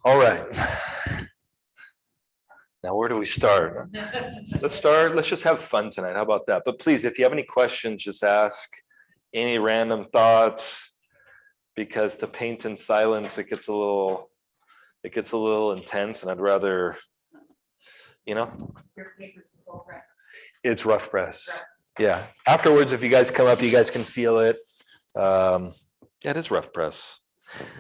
All right. Now, where do we start? Let's just have fun tonight. How about that? But please, if you have any questions, just ask. Any random thoughts, because to paint in silence, it gets a little intense, and I'd rather, Your paper's full press. It's rough press. Yeah. Afterwards, if you guys come up, you guys can feel it. Yeah, it is rough press.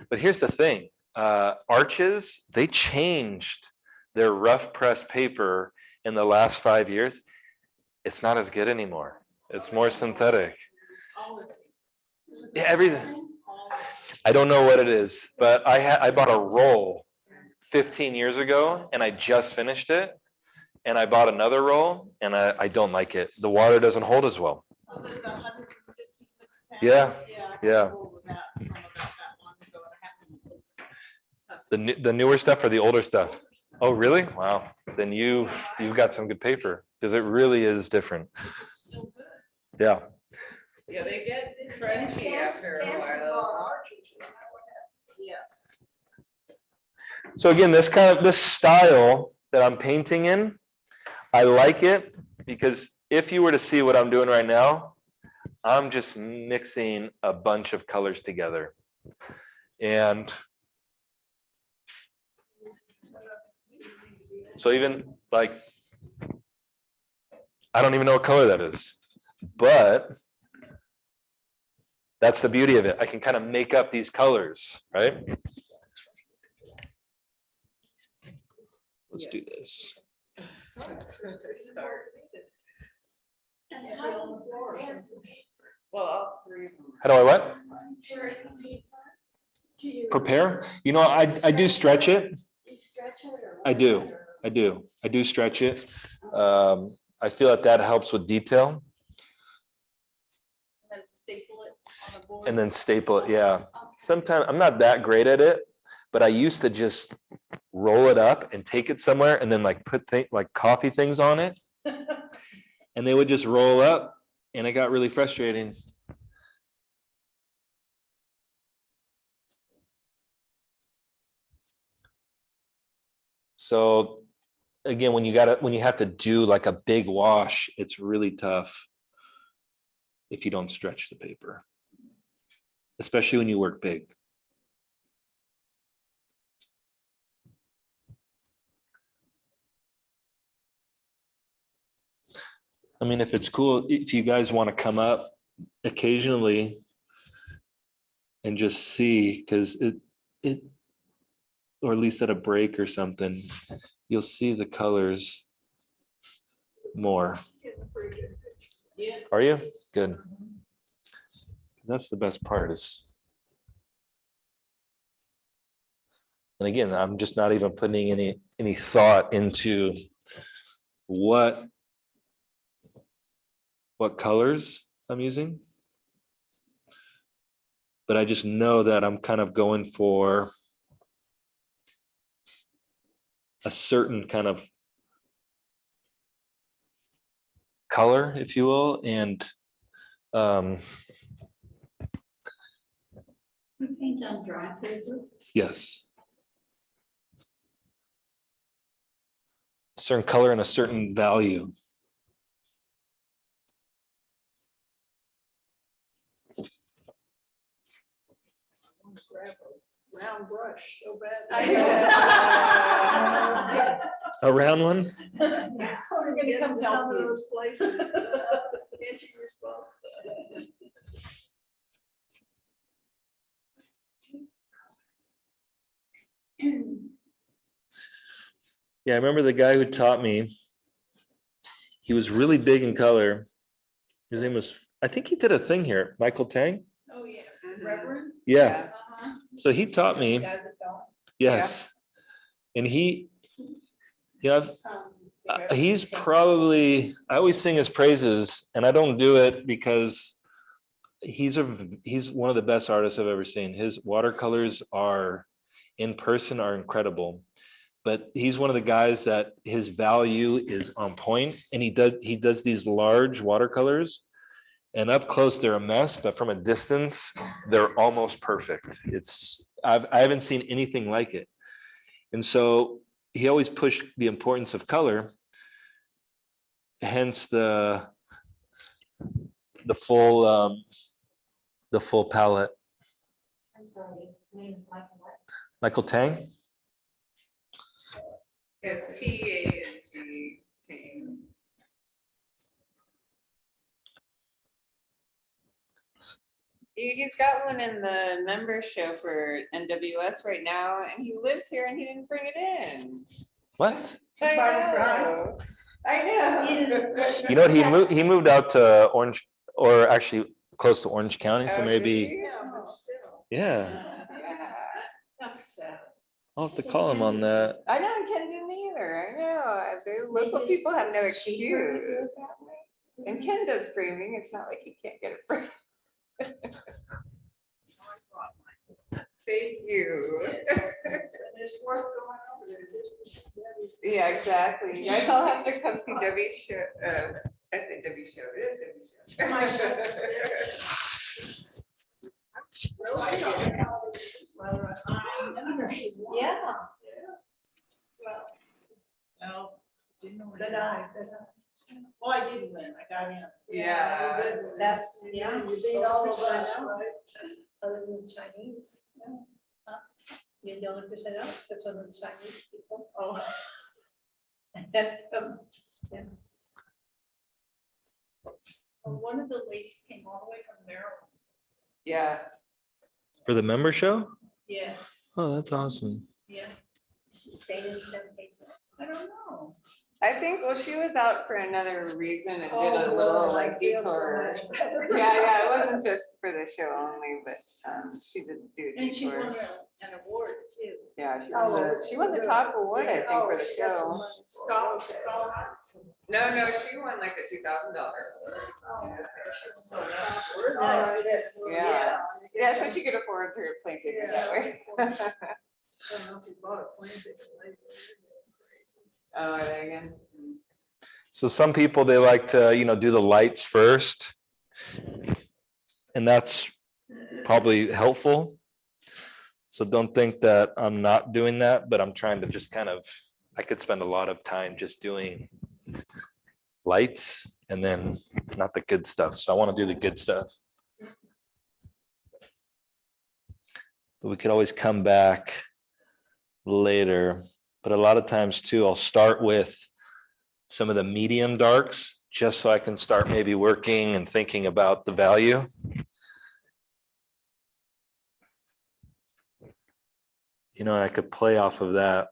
But here's the thing. Arches, they changed their rough press paper in the last 5 years. It's not as good anymore. It's more synthetic. Yeah, everything. I don't know what it is, but I bought a roll 15 years ago and I just finished it. And I bought another roll and I don't like it. The water doesn't hold as well. Was it the 156 pounds? Yeah. The newer stuff or the older stuff? Oh, really? Wow. Then you've got some good paper, because it really is different. It's still good. Yeah. Yeah, they get crunchy after a while. Yes. So again, this style that I'm painting in, I like it because if you were to see what I'm doing right now, I'm just mixing a bunch of colors together. And so even like, I don't even know what color that is, but that's the beauty of it. I can kind of make up these colors, right? Let's do this. How do I what? Prepare? I do stretch it. I do stretch it. I feel that helps with detail. And then staple it, yeah. Sometimes I'm not that great at it, but I used to just roll it up and take it somewhere and then like put like coffee things on it. And they would just roll up and it got really frustrating. So again, when you have to do like a big wash, it's really tough if you don't stretch the paper, especially when you work big. I mean, if it's cool, if you guys want to come up occasionally and just see, because it, or at least at a break or something, you'll see the colors more. Yeah. Are you? Good. That's the best part is. And again, I'm just not even putting any thought into what colors I'm using. But I just know that I'm kind of going for a certain kind of color, if you will, and You paint on dry paper? yes, a certain color and a certain value. Round brush, so bad. A round one? We're gonna come to some of those places. Can't you respond? Yeah, I remember the guy who taught me. He was really big in color. His name was, I think he did a thing here, Michael Tang. Oh, yeah. Reverend? Yeah. Uh-huh. So he taught me. Yes. And he, he's probably, I always sing his praises, and I don't do it because he's one of the best artists I've ever seen. His watercolors are in person are incredible, but he's one of the guys that his value is on point, and he does these large watercolors, and up close they're a mess, but from a distance they're almost perfect. I haven't seen anything like it. And so he always pushed the importance of color, hence the full palette. I'm sorry, his name is Michael what? Michael Tang. It's T-A-N-G, Tang. He's got one in the member show for NWS right now, and he lives here and he didn't bring it in. What? I know. I know. You know what? He moved out to Orange, or actually close to Orange County. So Oh, maybe, did he? Yeah, but still. yeah. Yeah. That's sad. I'll have to call him on that. I know, Ken didn't either. I know. The local people have no excuse. And Ken does framing. It's not like he can't get it framed. Thank you. It's worth going over there just to see Debbie's. Yeah, exactly. You guys all have to come see Debbie's show. I say Debbie's show. It is Debbie's show. It's my show. Yeah. Well, no, didn't know. Did I? Well, I didn't win. I got in. Yeah. You did. That's, yeah. You beat all of us, right? Other than Chinese. Yeah. Huh? You're the only person else, except for the Chinese people. Oh. Yeah. Well, one of the ladies came all the way from Maryland. Yeah. For the member show? Yes. Oh, that's awesome. Yeah. She stayed in San Pedro. I don't know. I think, well, she was out for another reason and did a Oh, little I like feel so detour. much better. Yeah, it wasn't just for the show only, but she did do a And she won detour. an award too. Yeah, she won the top award, I think, for the show. Scholars. No, she won like a $2,000. So that's worth Oh, it. Yeah, yeah, so she could afford her plane ticket that way. I don't know if you bought a plane ticket later. Oh, there again. So some people, they like to, do the lights first. And that's probably helpful. So don't think that I'm not doing that, but I'm trying to just I could spend a lot of time just doing lights and then not the good stuff. So I want to do the good stuff. But we could always come back later. But a lot of times too, I'll start with some of the medium darks, just so I can start maybe working and thinking about the value. And I could play off of that.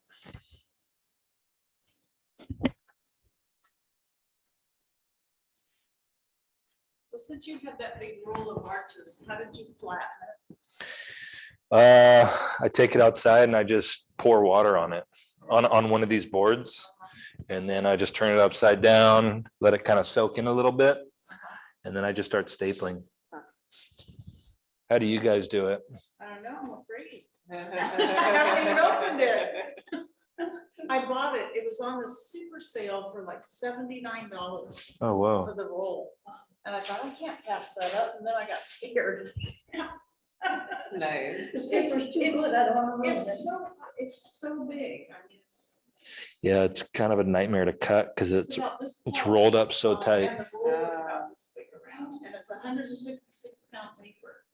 Well, since you had that big roll of arches, how did you flatten it? I take it outside and I just pour water on it, on one of these boards. And then I just turn it upside down, let it kind of soak in a little bit. And then I just start stapling. How do you guys do it? I don't know, I'm afraid. I haven't even opened it. I bought it. It was on the super sale for like $79 Oh, wow. for the roll. And I thought, I can't pass that up. And then I got scared. Nice. This paper's too good, I don't want to ruin it. It's so big. I mean, it's. Yeah, it's kind of a nightmare to cut because it's about this it's tall. rolled up so And tight. the roll is about this big around, and it's 156-pound paper.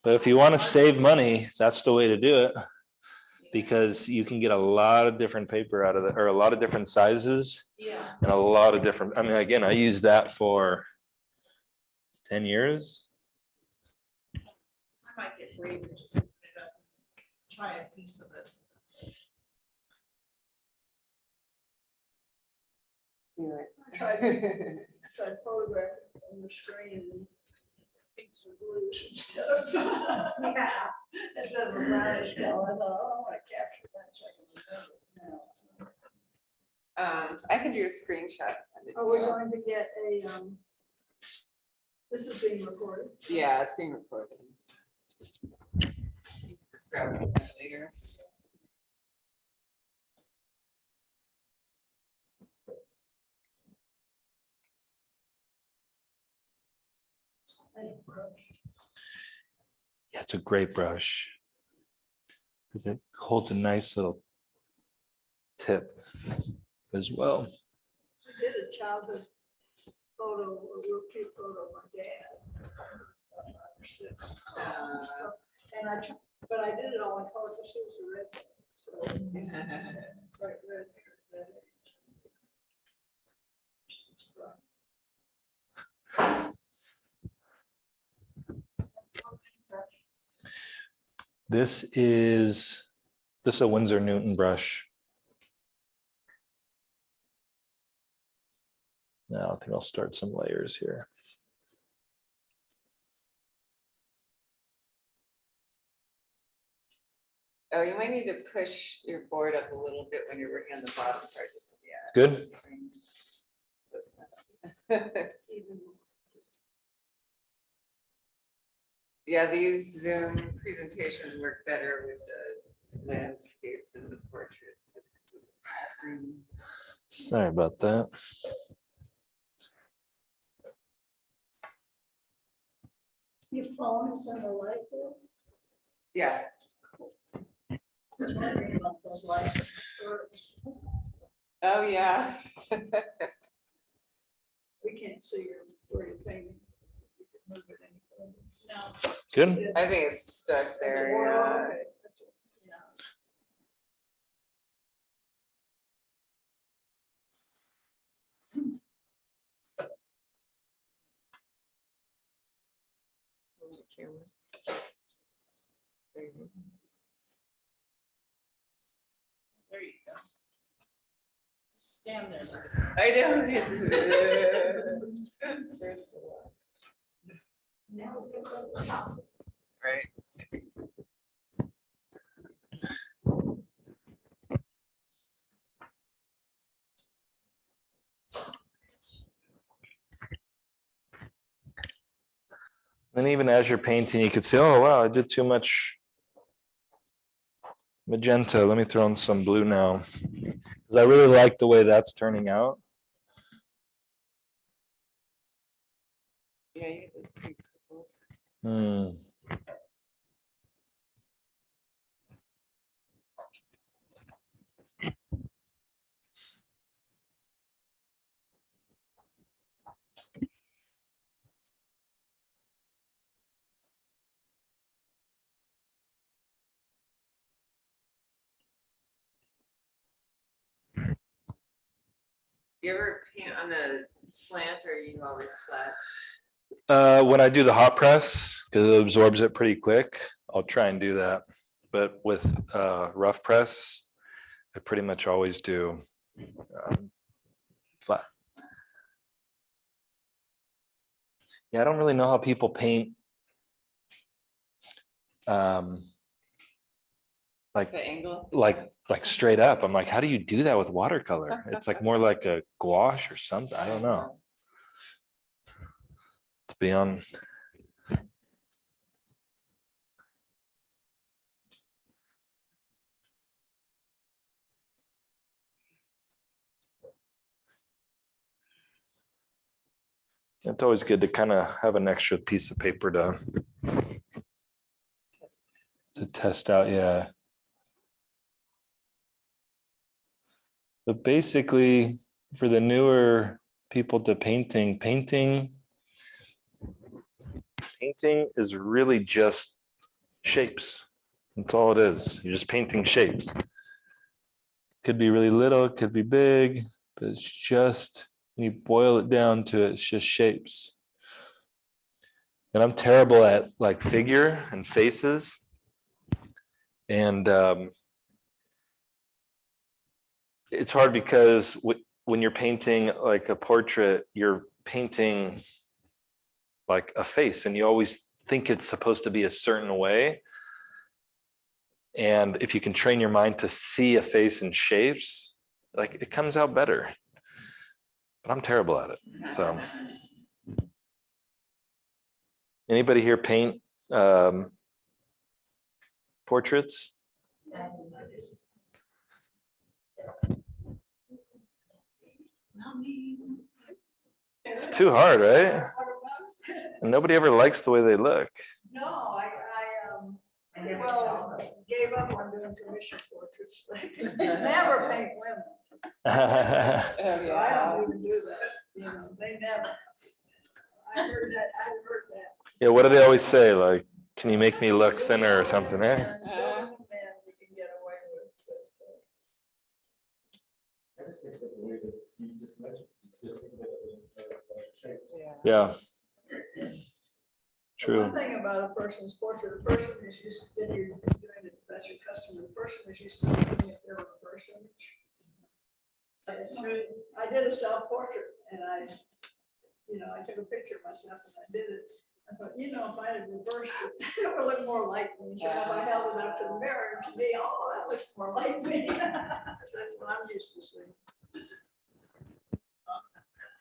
But if you want to save money, that's the way to do it. Because you can get a lot of different paper out of it, or a lot of different sizes Yeah. and a lot of different, again, I used that for 10 years. I might get brave and just open it up, and try a piece of it. Do I tried photographing on the screen and things were blue and stuff. Yeah, it doesn't vanish now. I thought, oh, I want to capture that so I can remember it now. I can do a screenshot. Send it to Oh, we're you. going to get a, this is being recorded. Yeah, it's being recorded. Grab it later. Yeah, it's a great brush. because it holds a nice little tip as well. I did a childhood photo, a real cute photo of my dad. About 5 or 6. And but I did it all in color because he was a redhead, so bright red hair at that age. This is a Winsor Newton brush. Now I think I'll start some layers here. Oh, you might need to push your board up a little bit when you're working on the bottom part. Yeah. Good. Yeah, these Zoom presentations work better with the landscape than the portrait. Just 'cause of the screen. Sorry about that. Your phone is on the light there? Yeah, I was wondering about those lights in the storage. oh, yeah. We can't see where you're painting. You can move it any further. No. Good. I think it's stuck That's there. a Yeah. wall. Yeah. There you go. There you go. Stand there. I know. Now it's gonna go to the top. Right. And even as you're painting, you could say, oh, wow, I did too much magenta. Let me throw in some blue now. Because I really like the way that's turning out. Yeah, you did pretty purples. You ever paint on a slant or are you always flat? When I do the hot press, because it absorbs it pretty quick, I'll try and do that. But with rough press, I pretty much always do flat. Yeah, I don't really know how people paint like The angle? like straight up. I'm like, how do you do that with watercolor? It's like more like a gouache or something. I don't know. It's beyond. It's always good to kind of have an extra piece of paper to test out. Yeah. But basically, for the newer people to painting is really just shapes. That's all it is. You're just painting shapes. Could be really little, it could be big, but it's just, when you boil it down to it, it's just shapes. And I'm terrible at like figure and faces. And it's hard because when you're painting like a portrait, you're painting like a face and you always think it's supposed to be a certain way. And if you can train your mind to see a face in shapes, like it comes out better. But I'm terrible at it. So anybody here paint portraits? It's too hard, right? And nobody ever likes the way they look. No, well, gave up on doing commission portraits. They never paint women. Yeah, So I don't even do that, you know, they never. I heard that. what do they always say? Like, can you make me look thinner or something, eh? Man, we can get away with, but, I just think that the way that you just mentioned, you just think of it as a shape. Yeah. The True. one thing about a person's portrait, a person is used to, if you're doing it, that's your customer, the person is used to looking if they're a person. That's true. I did a self-portrait and I took a picture of myself and I did it. I thought, if I had reversed it, it would look more like me. So if I held it up to the mirror, to me, oh, that looks more like me. That's what I'm used to seeing.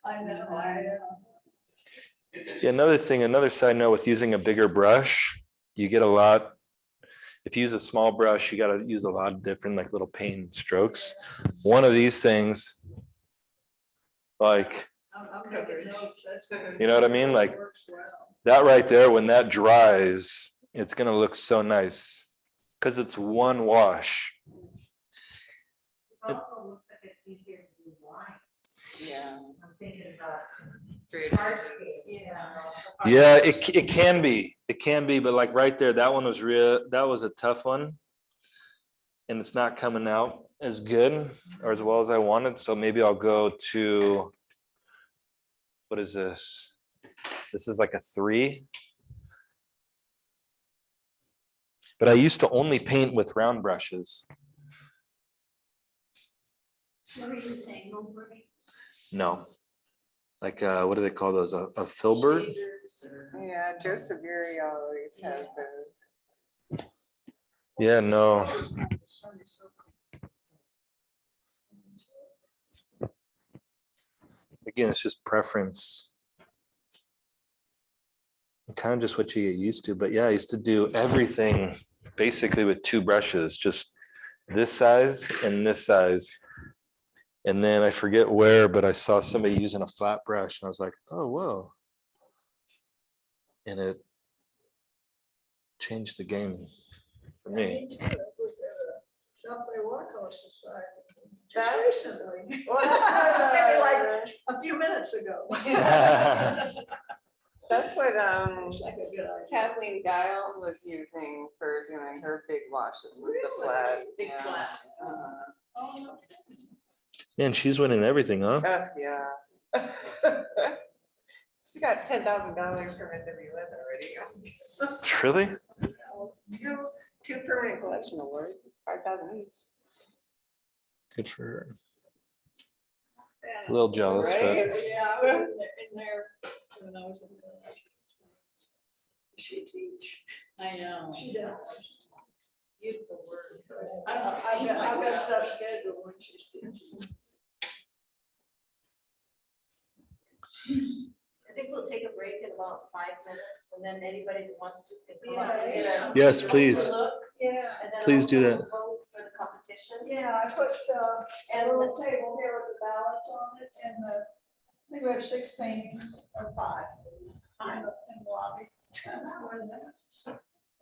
I know, Yeah, another side note with using a bigger brush, you get a lot. If you use a small brush, you got to use a lot of different like little paint strokes. One of these things, like, I'm making notes. That's good. you know what I mean? Like Works well. that right there, when that dries, it's gonna look so nice because it's one wash. It also looks like it's easier to do lines. Yeah. I'm thinking about Straight. hardscape, Yeah, it can be, but like right there, that one was real. That was a tough one, and it's not coming out as good or as well as I wanted. So maybe I'll go to, what is this? This is like a 3. But I used to only paint with round brushes. What are you saying, Wilbur? No. Like, what do they call those? A filbert? Yeah, Joseph Gary always has those. Yeah, no. Again, it's just preference. Kind of just what you get used to. But yeah, I used to do everything basically with 2 brushes, just this size and this size. And then I forget where, but I saw somebody using a flat brush and I was like, oh, whoa. And it changed the game for me. It was at a South Bay Watercolor Society. That- Just recently. Well, that's Maybe what, like a few minutes ago. that's what It's like a good idea. Kathleen Giles was using for doing her big washes with the Really? flat. Big yeah. flat. Uh-huh. Oh, Man, she's winning everything, huh? Yeah. She got $10,000 from NWS already. Really? Two permanent collection awards, it's 5,000 each. Good for her. yeah. A little jealous, Right? but Yeah, I was in there when I was in the. She teach. I know. She does. Beautiful word. I've got stuff scheduled when she's teaching. I think we'll take a break in about 5 minutes, and then anybody that wants to can come up and Yeah. get a. Yes, please. look, Yeah, and then Please do also that. Vote for the competition. yeah, I put a little table here with the ballots on it and I think we have 6 paintings or 5 in the lobby.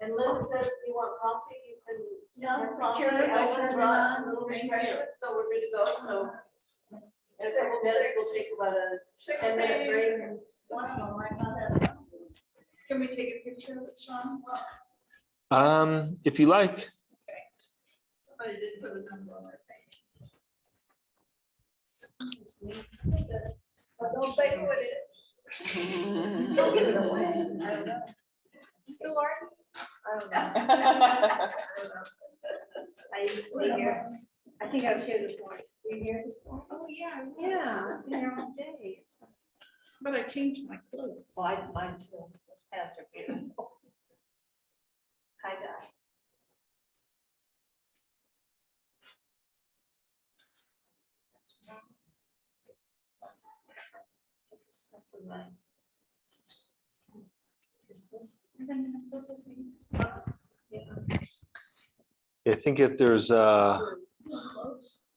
And Linda says if you want coffee, you can. Yeah, have coffee. sure, I Ellen turn it brought on. a little Thank you. refreshment, so we're good to go, so. In a couple minutes, we'll take about a 6 10-minute break. paintings and one of them right on that. Can we take a picture of it, Sean? if you like. Somebody did put a number on their page. But don't say who it is. Don't give it away. I don't know. Who are you? I don't know. I used to be here. I think I was here this morning. Were you here this morning? Oh, yeah. Yeah, I've been here all day. But I changed my clothes. Well, mine too. Those pants are beautiful. Tie dye. I think if there's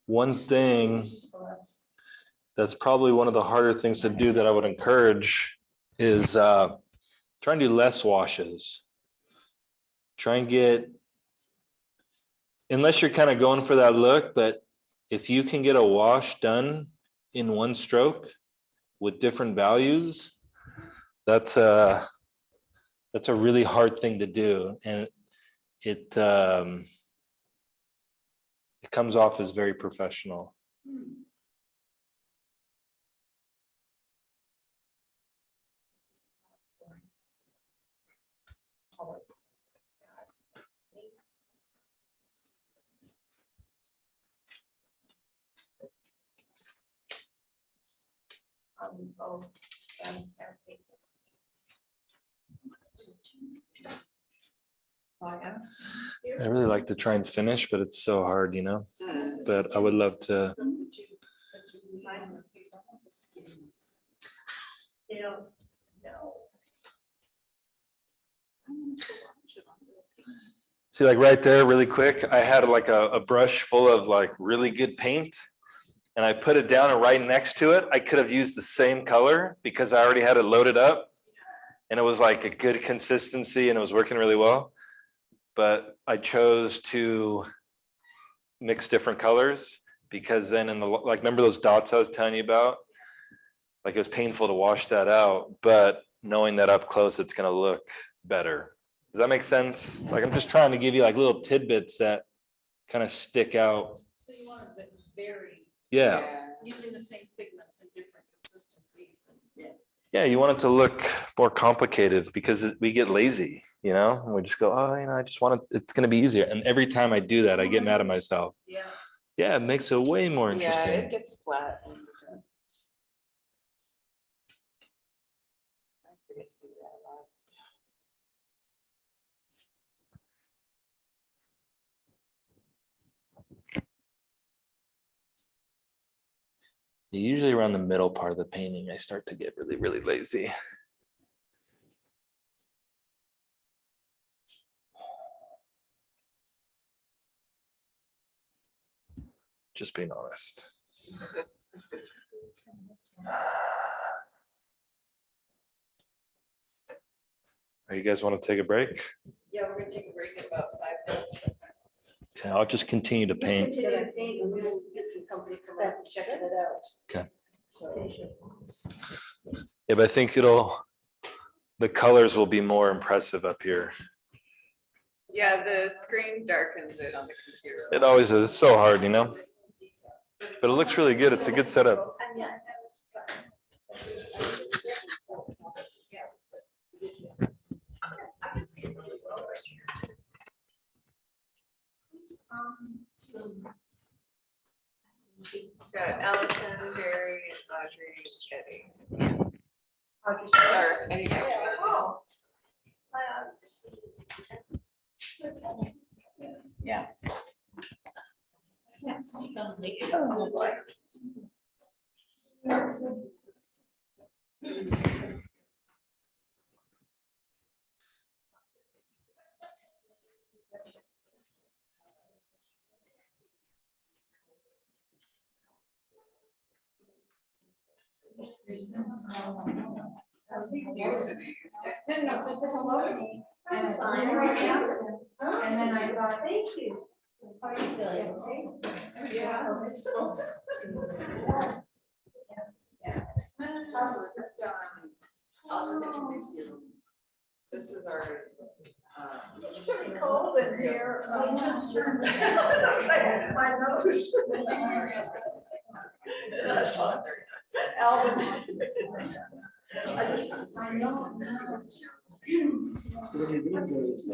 one thing that's probably one of the harder things to do that I would encourage is try and do less washes. Try and get unless you're kind of going for that look, but if you can get a wash done in one stroke with different values, that's a really hard thing to do. And it comes off as very professional. Both and South Bay. Oh, yeah. I really like to try and finish, but it's so hard, you know, but I would love to. They don't know. See, like right there, really quick, I had like a brush full of like really good paint. And I put it down, and right next to it, I could have used the same color because I already had it loaded up. And it was like a good consistency and it was working really well. But I chose to mix different colors because then in the, like, remember those dots I was telling you about? Like it was painful to wash that out, but knowing that up close, it's gonna look better. Does that make sense? Like I'm just trying to give you like little tidbits that kind of stick out. So you want to vary, Yeah. using the same pigments in different consistencies. Yeah, you want it to look more complicated because we get lazy, you know, and we just go, oh, you know, I just want it, it's going to be easier. And every time I do that, I get mad at myself. Yeah. Yeah, it makes it way more Yeah, interesting. it gets flat. I forget to do that a lot. Usually around the middle part of the painting, I start to get really, really lazy. Just being honest. Are you guys want to take a break? Yeah, we're gonna take a break in about 5 minutes. Okay, I'll just continue to paint. Continue to paint and we'll get some company from us checking it out. Okay. So. Yeah, but I think the colors will be more impressive up here. Yeah, the screen darkens it on the computer. It always is. It's so hard, you know, but it looks really good. It's a good setup. Got Allison, Barry, Audrey, Eddie. Or Eddie. Yeah. And then I thought, thank you. How are you feeling? Okay? Yeah. I'll just introduce you. This is our. It's pretty cold in here. Just My nose. Alvin. I know. So when you're doing those,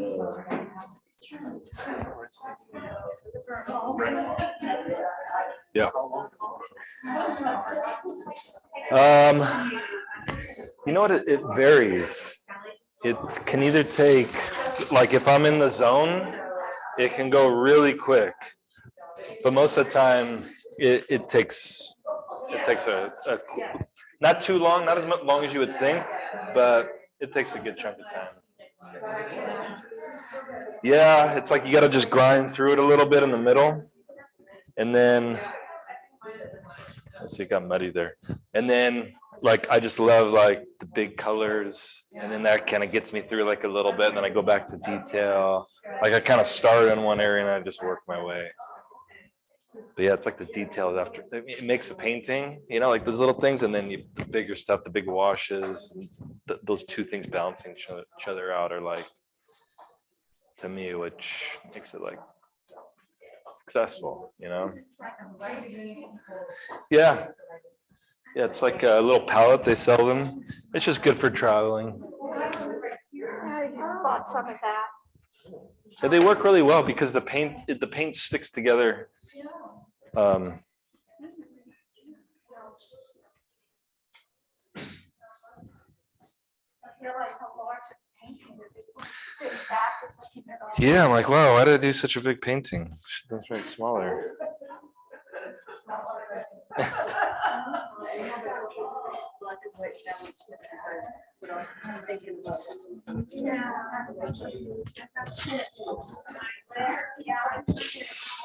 Yeah. You know what? It varies. It can either take, like if I'm in the zone, it can go really quick. But most of the time, it takes a not too long, not as long as you would think, but it takes a good chunk of time. Yeah, it's like you got to just grind through it a little bit in the middle, and then So it got muddy there. And then like I just love like the big colors, and then that kind of gets me through like a little bit, and then I go back to detail. Like I kind of start in one area and I just work my way. But yeah, it's like the details after it makes a painting, you know, like those little things, and then the bigger stuff, the big washes, those two things balancing each other out are like, to me, which makes it like successful, you know? Yeah. Yeah, it's like a little palette. They sell them. It's just good for traveling. I bought some of that. And they work really well because the paint sticks together. I realize how large a painting it is when you sit back and looking at all. Yeah, I'm like, wow, why did I do such a big painting? That's very smaller.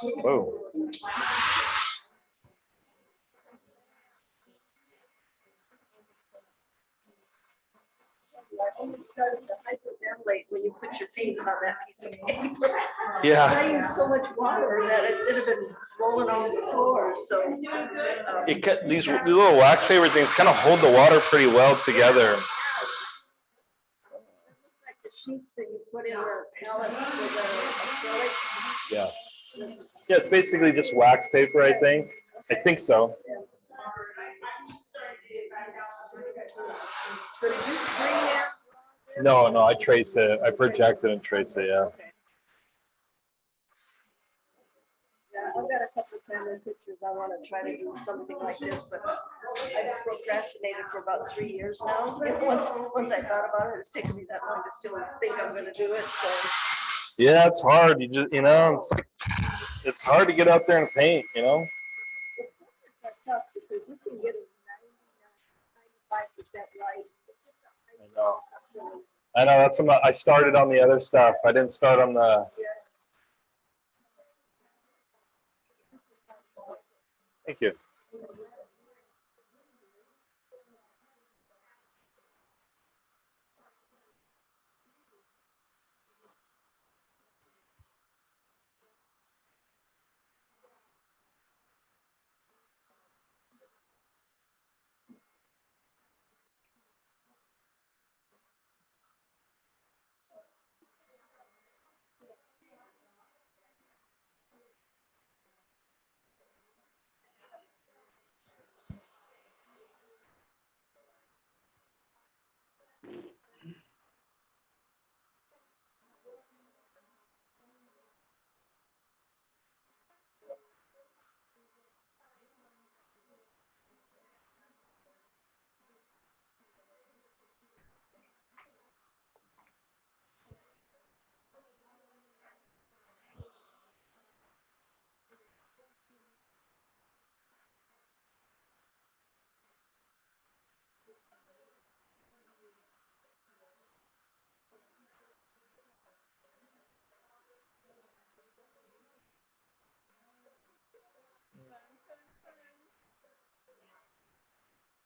Whoa. I only started to hyperventilate when you put your paints on that piece of paper. Yeah. I used so much water that it had been rolling on the floor, so. These little wax paper things kind of hold the water pretty well together. Like the sheets that you put in the palette with the acrylic. Yeah. Yeah, it's basically just wax paper, I think. I think so. So did you bring that? No, I trace it. I project it and trace it, yeah. Yeah, I've got a couple of family pictures. I want to try to do something like this, but I've procrastinated for about 3 years now. And once I thought about it, it's taken me that long to still think I'm going to do it. So. Yeah, it's hard. It's hard to get out there and paint, you know? It's tough because you can get it 95% right. I know that's I started on the other stuff. I didn't start on the. Thank you.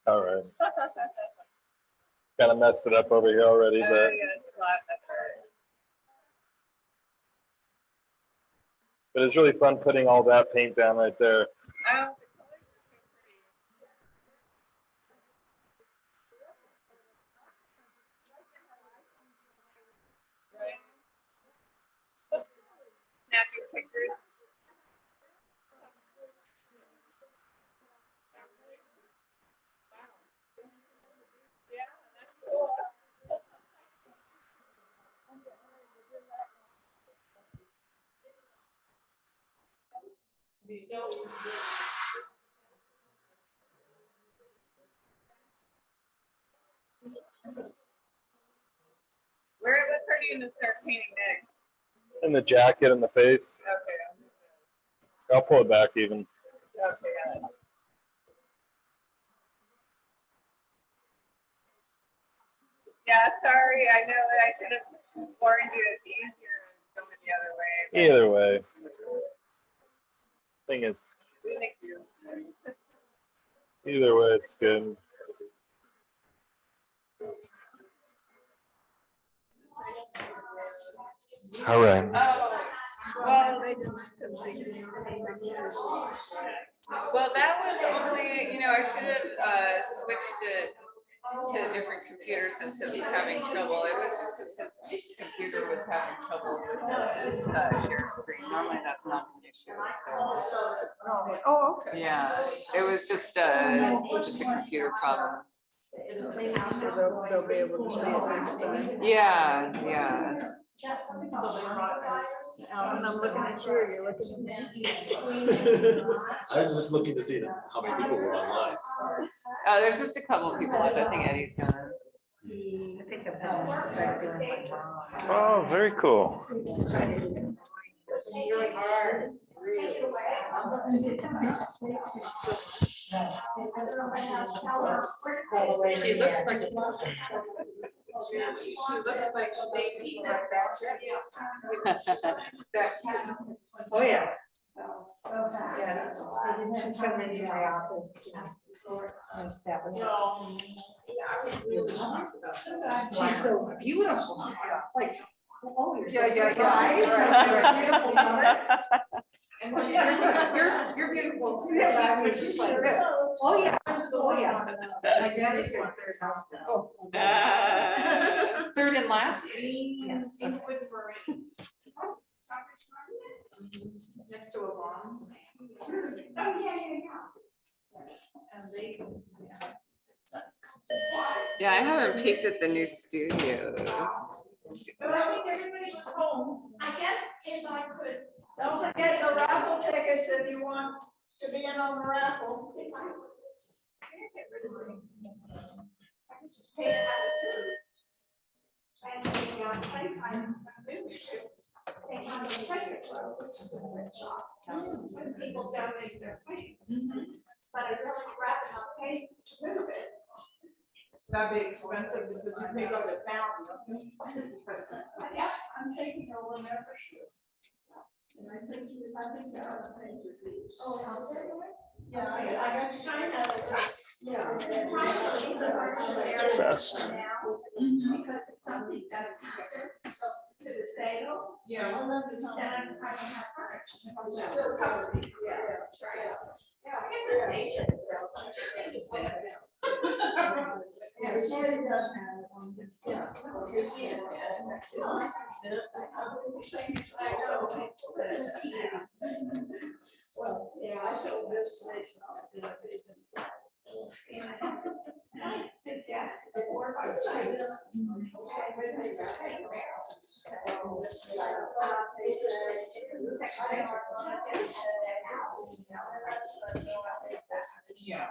All right. Kind of messed it up over here already, but. But it's really fun putting all that paint down right there. What are you gonna start painting next? And the jacket and the face. Okay. I'll pull it back even. Okay. Yeah, sorry. I know that I should have warned you. It's easier going the other way. Either way. I think it's. Thank you. Either way, it's good. All right. Well, well, that was only, I should have switched it to a different computer since it was having trouble. It was just because his computer was having trouble with the share screen. Normally that's not an issue. So Oh, okay. yeah, it was just a computer problem. So they'll be able to see it next time. Yeah, yeah. Alan, I'm looking at you, you're looking at me. I was just looking to see how many people were online. Oh, there's just a couple of people left. I think Eddie's gonna. I think I'm gonna start doing my mom. Oh, very cool. It's really hard. It's really She looks like she looks like she may Oh, yeah. Yeah, she come into my office. And step with her. She's so beautiful. Like, oh, you're so You're beautiful too. She's like this. Oh, yeah. Oh, yeah. My dad is one third house now. Oh. Third and last? Yes. Next to a bonds. Yeah, I haven't peeked at the new studios. But I think everybody's home. I guess if I could. Don't forget the raffle tickets if you want to be in on the raffle. I could just pay it out of food. They have a treasure trove, which is a thrift shop. When people donate their things. But I really rather not pay to move it. That'd be expensive because you pay by the pound. I guess I'm taking a little membership. And I think so. Oh, I'll say it. Yeah, I got China. Yeah. Too fast. Because it's something that's after, so to the sale. Yeah. Then I'm probably have furniture. I'm still covered. Yeah, that's right. Yeah, I guess it's nature. I'm just saying it's better. Yeah, it really does have it on the- yeah. You see it. Well, yeah, I showed this place. Yeah.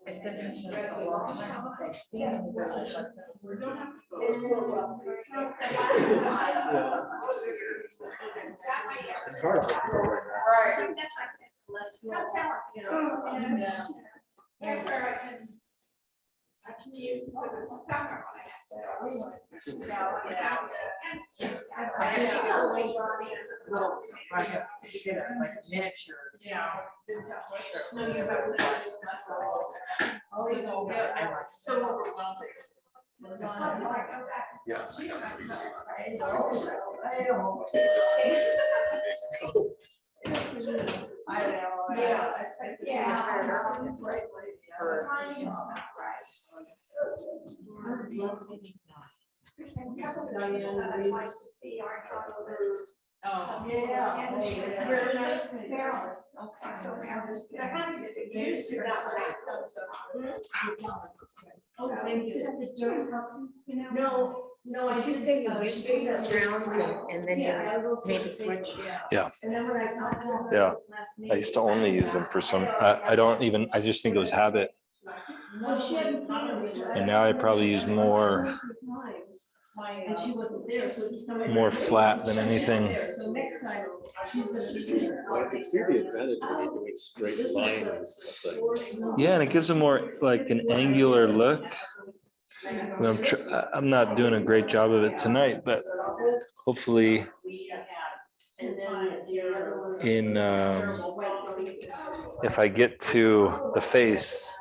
It's been such a long time since I've seen it. It's hard. Right. You know. I can use the summer when Like miniature. Yeah. So overwhelming. Yeah. I know. Yeah. Oh, yeah. Really nice to hear. Oh, thank you. No, Did you say you used to use rounds and then you made the switch? Yeah. And then when I got home. Yeah. I used to only use them for some, I don't even, I just think it was habit. No, she hadn't seen him. And now I probably use more, And she wasn't there, so just. more flat than anything. So next time, she's gonna be there. Well, I can see the advantage when you're doing straight lines of things. Yeah, and it gives a more like an angular look. And I'm not doing a great job of it tonight, but hopefully in if I get to the face,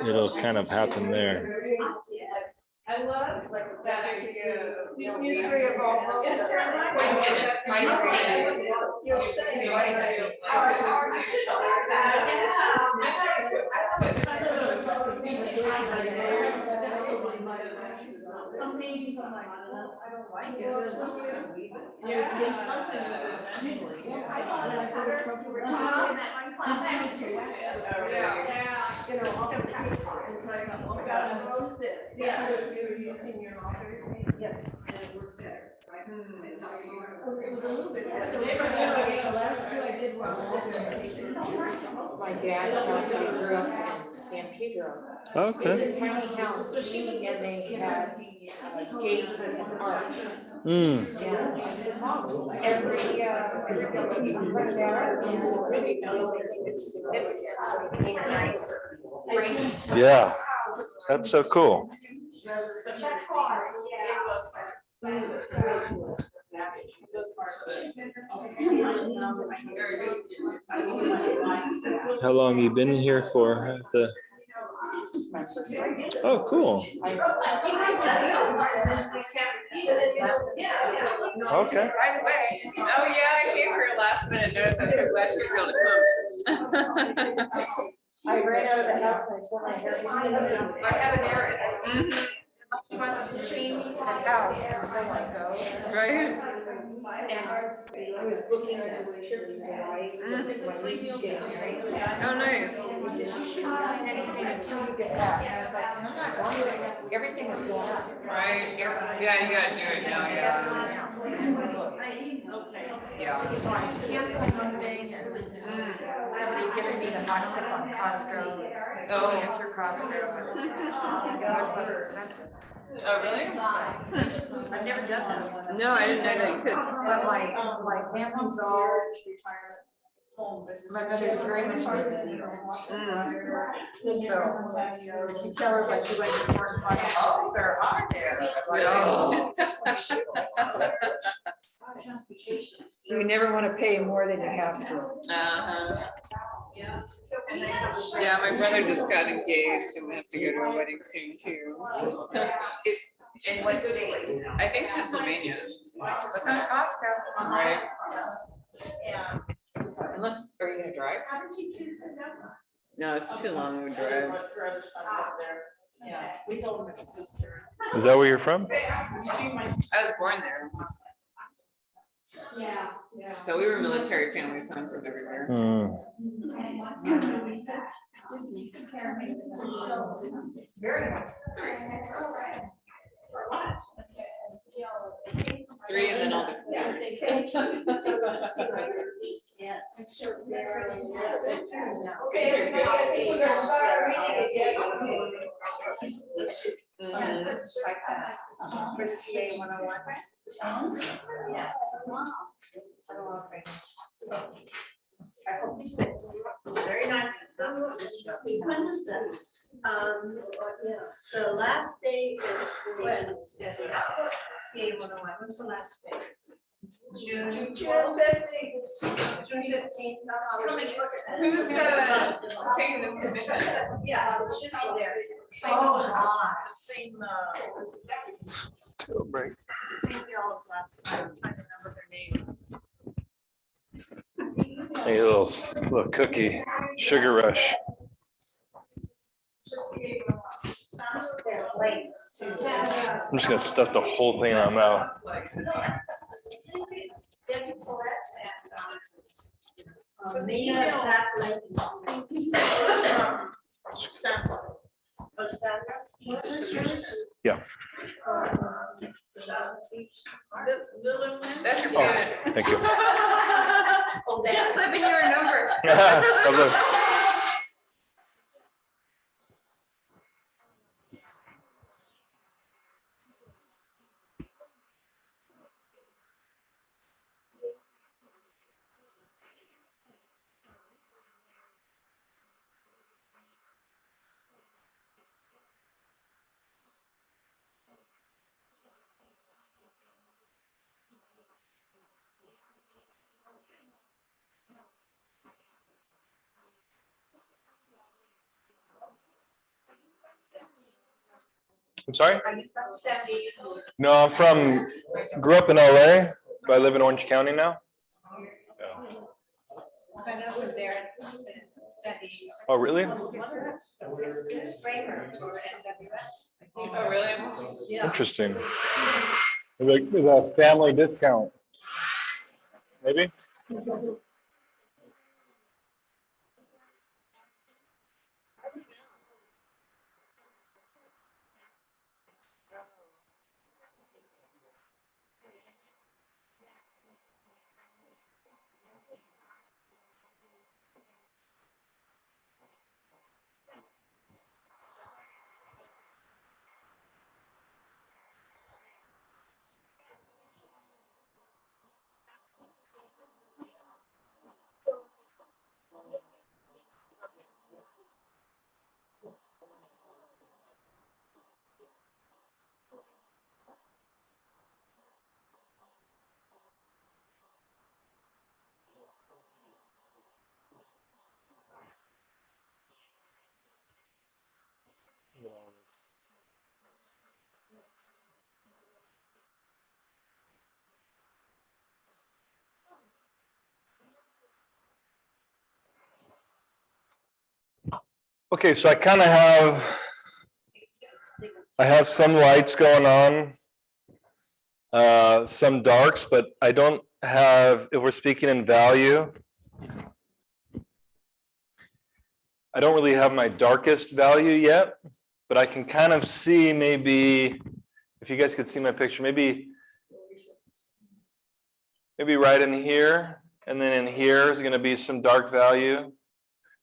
it'll kind of happen there. I love that idea. You three have all voted. You'll stay. Some meetings I'm like, I don't like it. Yeah. There's something that eventually. When I go to trouble. Yeah. You know, I'll have to. And so I thought, well, that's too thick. Yeah. You're using your author. Yes, and it worked better. It was a little bit. The last two I did were. My dad's house, they grew up in San Pedro. Okay. It's a tiny house, and they had gate with an arch. Every building in front of that arch is really the only thing that's significant, so it became a nice frame. Yeah, that's so cool. How long you been here for? At the... Oh, cool. Okay. Right away. Oh, yeah, I gave her a last minute notice. I'm so glad she was able to come. I ran out of the house and I told my hair, I have an errand. She wants to chain me to the house until I go. Right? And I was booking a trip to Hawaii because my niece is getting married. Oh, nice. And he said, you shouldn't plan anything until you get back. And I was like, I'm not going to. Everything is going up. Right? Yeah, you gotta do it now, yeah. Yeah. So I'm canceling one thing and somebody's giving me the hot tip on Costco. Oh. Get through Costco. It's less expensive. Oh, really? I've never done that. No, I didn't know you could. But my family's all, my mother's very much into the So if you tell her what you went to work on, oh, they're hot there. So you never want to pay more than you have to. Uh-huh. Yeah, my brother just got engaged and we have to go to a wedding soon too. In what state? I think Pennsylvania. It's not Costco. Right. Yeah. Unless, are you gonna drive? No, it's too long of a drive. Yeah. We told him it's his turn. Is that where you're from? I was born there, Yeah. but we were military family, so I'm from everywhere. Very much. Three and then all the. Yes. Okay. For CA 101. Yes. Very nice. Yeah, the last day is when? Yeah, what's the last day? June 15th. June 15th. Who's taking this submission? Yeah, it should be there. Same, Break. same girl as last time. I don't remember her name. Hey, a little cookie, sugar rush. They're late. I'm just gonna stuff the whole thing in my mouth. Yeah. That's your Oh, payment. thank you. Just slipping you a number. Lovely. I'm sorry? Are you from Sandy? No, grew up in LA, but I live in Orange County now. So I know some Barrett's, Sandy. Oh, really? Framer for NWS. Oh, really? Yeah. Interesting. It's a family discount. Maybe? Okay, so I have some lights going on, some darks, but I don't have, if we're speaking in value, I don't really have my darkest value yet, but I can kind of see maybe, if you guys could see my picture, maybe right in here, and then in here is going to be some dark value.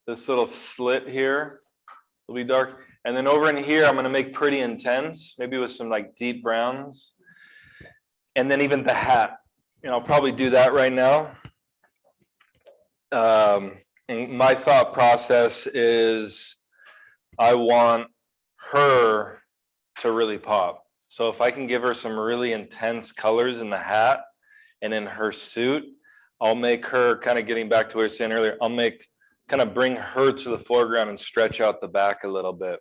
This little slit here will be dark. And then over in here, I'm going to make pretty intense, maybe with some like deep browns. And then even the hat, I'll probably do that right now. And my thought process is I want her to really pop. So if I can give her some really intense colors in the hat and in her suit, I'll make her, kind of getting back to what I was saying earlier, kind of bring her to the foreground and stretch out the back a little bit.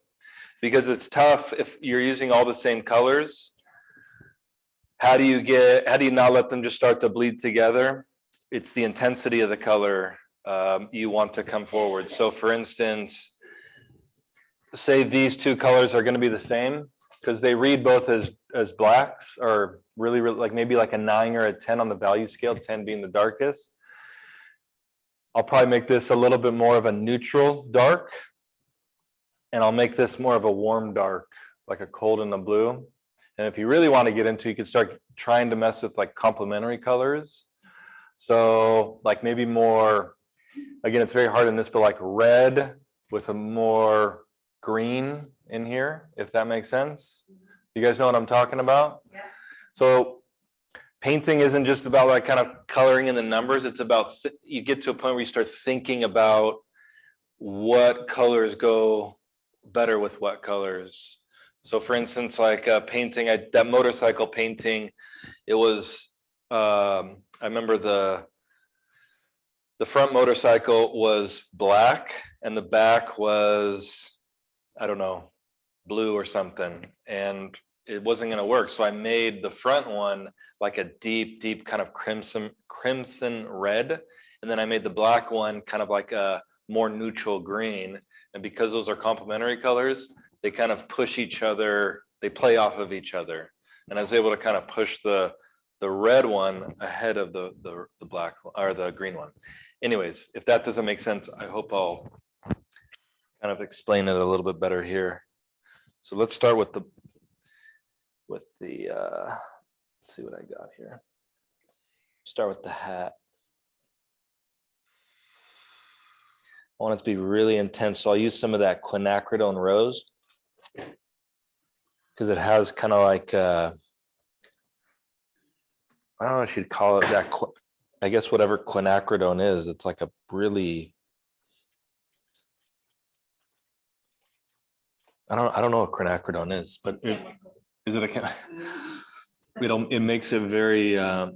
Because it's tough if you're using all the same colors. How do you not let them just start to bleed together? It's the intensity of the color you want to come forward. So for instance, say these two colors are going to be the same because they read both as blacks, or really like maybe like a 9 or a 10 on the value scale, 10 being the darkest. I'll probably make this a little bit more of a neutral dark, and I'll make this more of a warm dark, like a cold and a blue. And if you really want to get into, you can start trying to mess with like complementary colors. So like maybe more, again, it's very hard in this, but like red with a more green in here, if that makes sense. You guys know what I'm talking about? Yeah. So painting isn't just about like kind of coloring in the numbers. It's about, you get to a point where you start thinking about what colors go better with what colors. So for instance, like painting, that motorcycle painting, it was, I remember the front motorcycle was black and the back was, I don't know, blue or something. And it wasn't gonna work. So I made the front one like a deep, deep kind of crimson red. And then I made the black one kind of like a more neutral green. And because those are complementary colors, they kind of push each other, they play off of each other. And I was able to kind of push the red one ahead of the black or the green one. Anyways, if that doesn't make sense, I hope I'll kind of explain it a little bit better here. So let's start with let's see what I got here. Start with the hat. I want it to be really intense, so I'll use some of that quinacridone rose because it has kind of like I don't know if you'd call it that. I guess whatever quinacridone is, it's like a really, I don't know what quinacridone is, but is it a? It makes it very the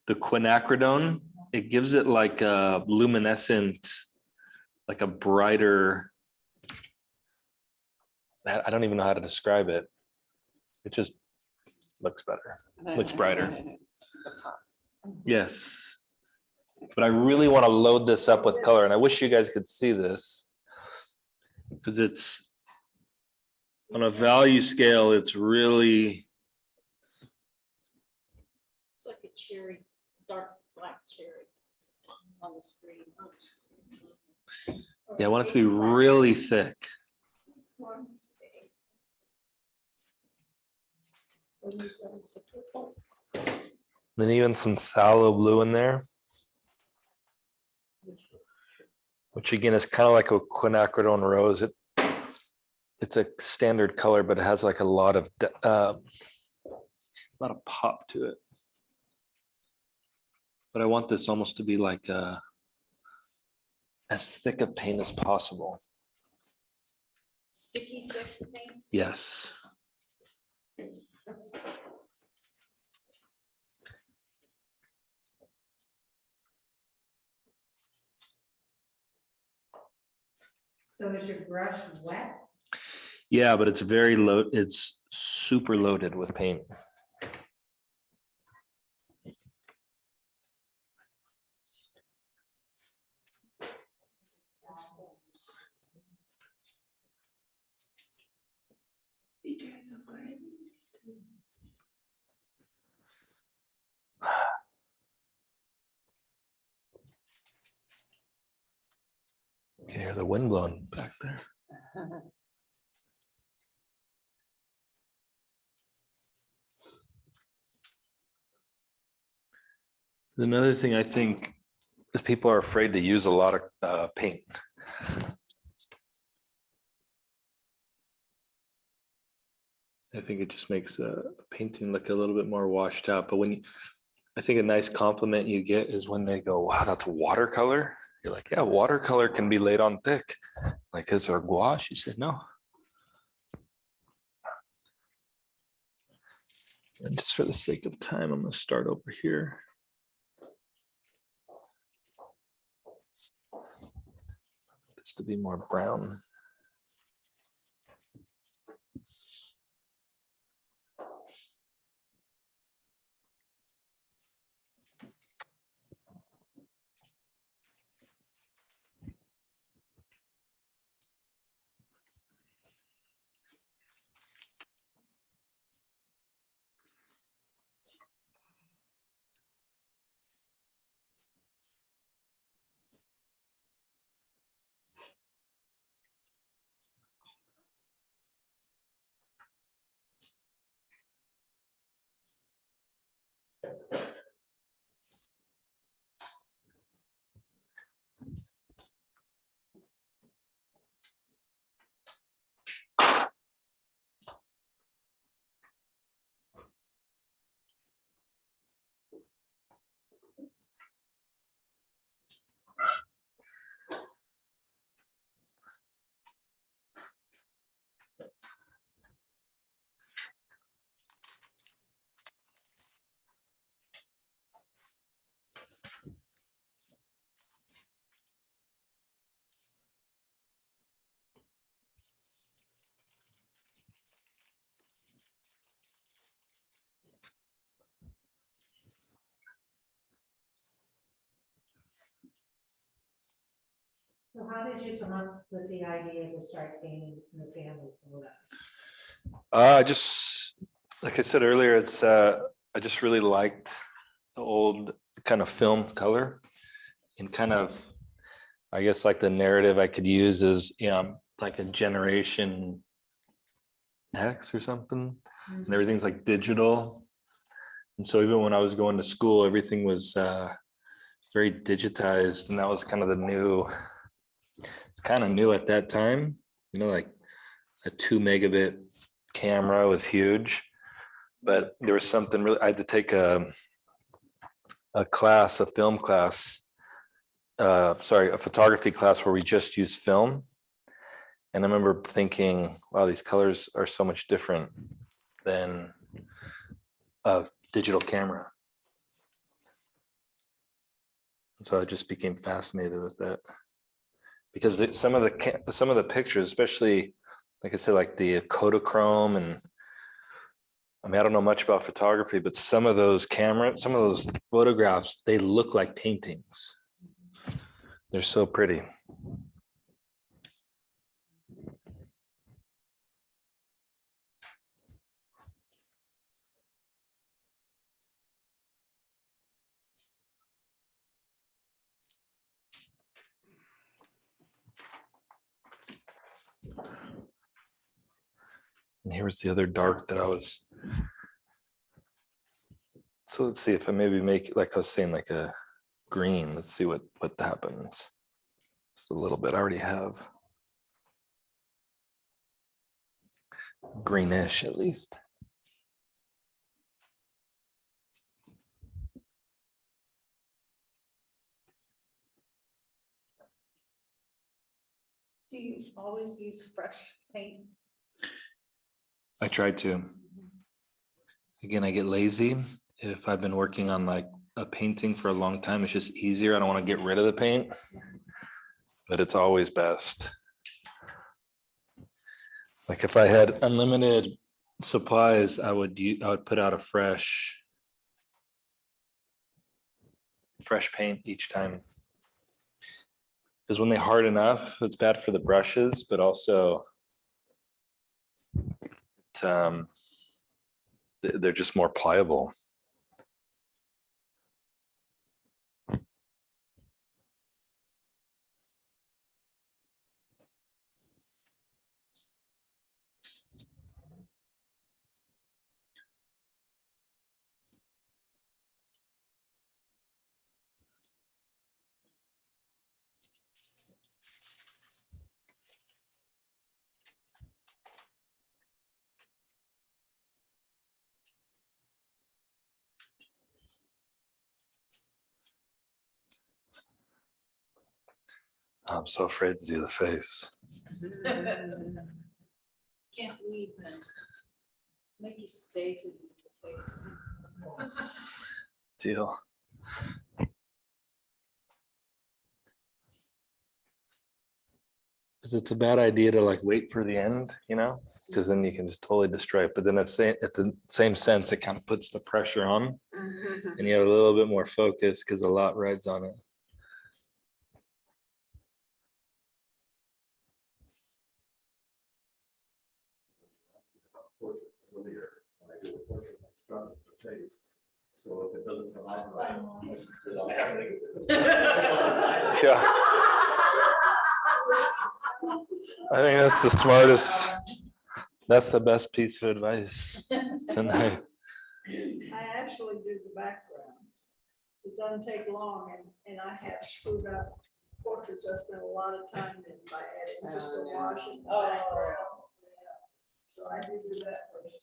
quinacridone. It gives it like a luminescent, like a brighter. I don't even know how to describe it. It just looks better. Looks brighter. Yes. But I really want to load this up with color, and I wish you guys could see this because it's on a value scale, it's really, It's like a cherry, dark black cherry on the screen. yeah, I want it to be really thick. Then even some phthalo blue in there, which again is kind of like a quinacridone rose. It's a standard color, but it has like a lot of pop to it. But I want this almost to be like as thick a paint as possible. Sticky thick thing. Yes. So is your brush wet? Yeah, but it's very low. It's super loaded with paint. You can hear the wind blowing back there. Another thing I think is people are afraid to use a lot of paint. I think it just makes a painting look a little bit more washed out. But I think a nice compliment you get is when they go, wow, that's watercolor. You're like, yeah, watercolor can be laid on thick. Like, is there gouache? You said, no. And just for the sake of time, I'm going to start over here. This to be more brown. So how did you come up with the idea to start painting the family photos? Just like I said earlier, it's I just really liked the old kind of film color, and kind of, I guess, like the narrative I could use is, like a Generation X or something, and everything's like digital. And so even when I was going to school, everything was very digitized, and that was kind of the new. It's kind of new at that time, like a 2 megabit camera was huge, but there was something really, I had to take a class, a film class, a photography class where we just used film. And I remember thinking, wow, these colors are so much different than a digital camera. And so I just became fascinated with that. Because some of the pictures, especially like I said, like the Kodachrome, and I mean, I don't know much about photography, but some of those cameras, some of those photographs, they look like paintings. They're so pretty. And here was the other dark that I was. So let's see if I maybe make, like I was saying, like a green. Let's see what happens. Just a little bit. I already have greenish at least. Do you always use fresh paint? I tried to. Again, I get lazy. If I've been working on like a painting for a long time, it's just easier. I don't want to get rid of the paint, but it's always best. Like if I had unlimited supplies, I would put out a fresh paint each time. Because when they harden enough, it's bad for the brushes, but also they're just more pliable. I'm so afraid to do the face. Can't leave them. Make you stay to do the face. Deal. Because it's a bad idea to like wait for the end, you know, because then you can just totally destroy it. But then at the same sense, it kind of puts the pressure on and you have a little bit more focus because a lot rides on it. Portraits earlier, when I do a portrait, I start with the face. So if it doesn't come out right, Yeah. I think that's the smartest, that's the best piece of advice tonight. I actually did the background. It doesn't take long, and I have screwed up portraits. I spent a lot of time in by adding just a wash in the background. Yeah. So I did do that first.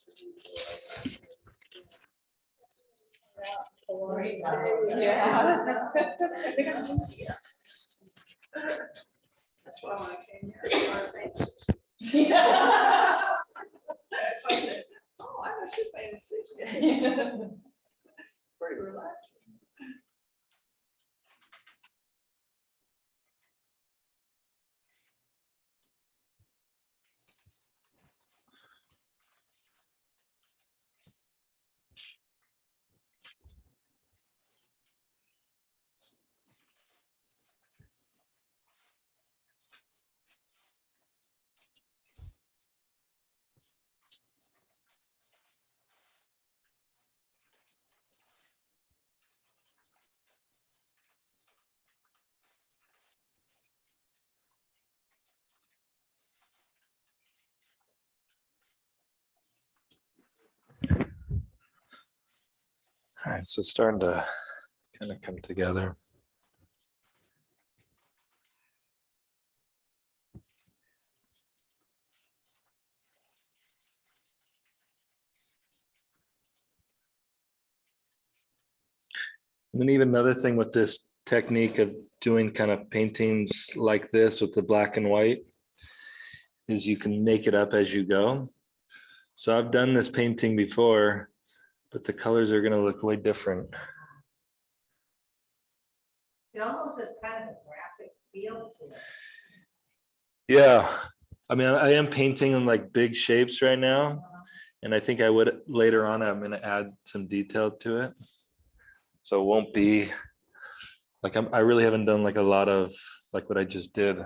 Yeah. That's why when I came here, I started painting. Yeah. I said, oh, I should paint in 6 days. Pretty relaxing. All right, so it's starting to kind of come together. And then even another thing with this technique of doing kind of paintings like this with the black and white is you can make it up as you go. So I've done this painting before, but the colors are going to look way different. It almost has kind of a graphic feel to it. Yeah, I mean, I am painting in like big shapes right now. And I think I would later on, I'm gonna add some detail to it. So it won't be like, I really haven't done like a lot of like what I just did.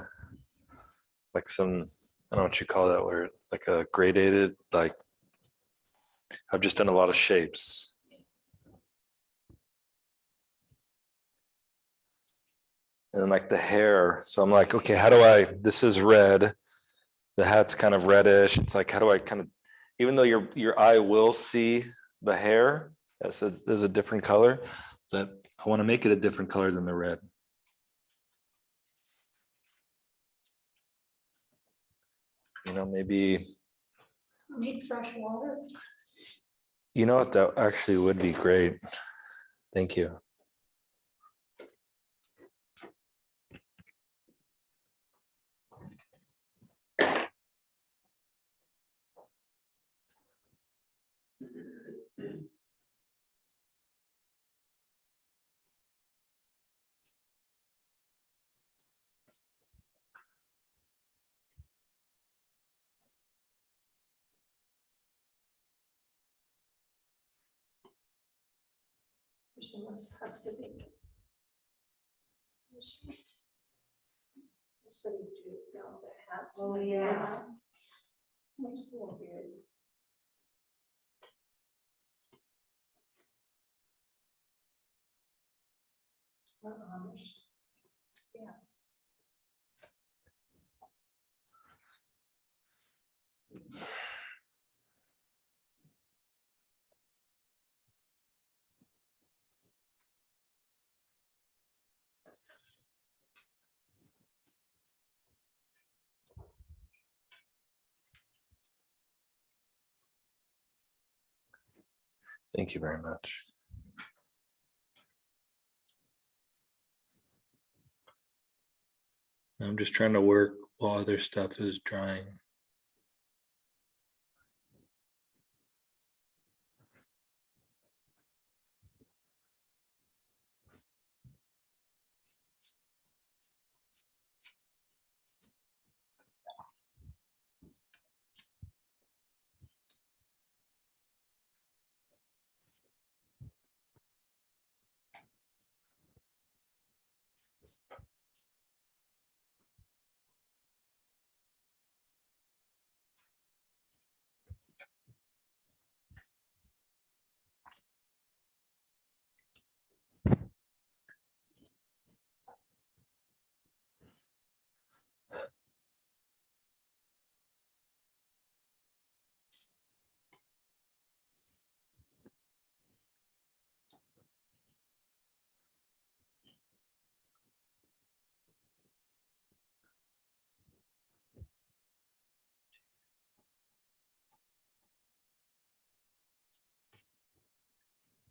Like some, I don't know what you call that word, like a gradated, like I've just done a lot of shapes. And then like the hair. So I'm like, okay, how do I, this is red. The hat's kind of reddish. It's like, how do I kind of, even though your eye will see the hair as a different color, that I want to make it a different color than the red. You know, maybe, Need fresh water. you know what, that actually would be great. Thank you. Oh, yeah. Just a little weird. Yeah. Thank you very much. I'm just trying to work while other stuff is drying.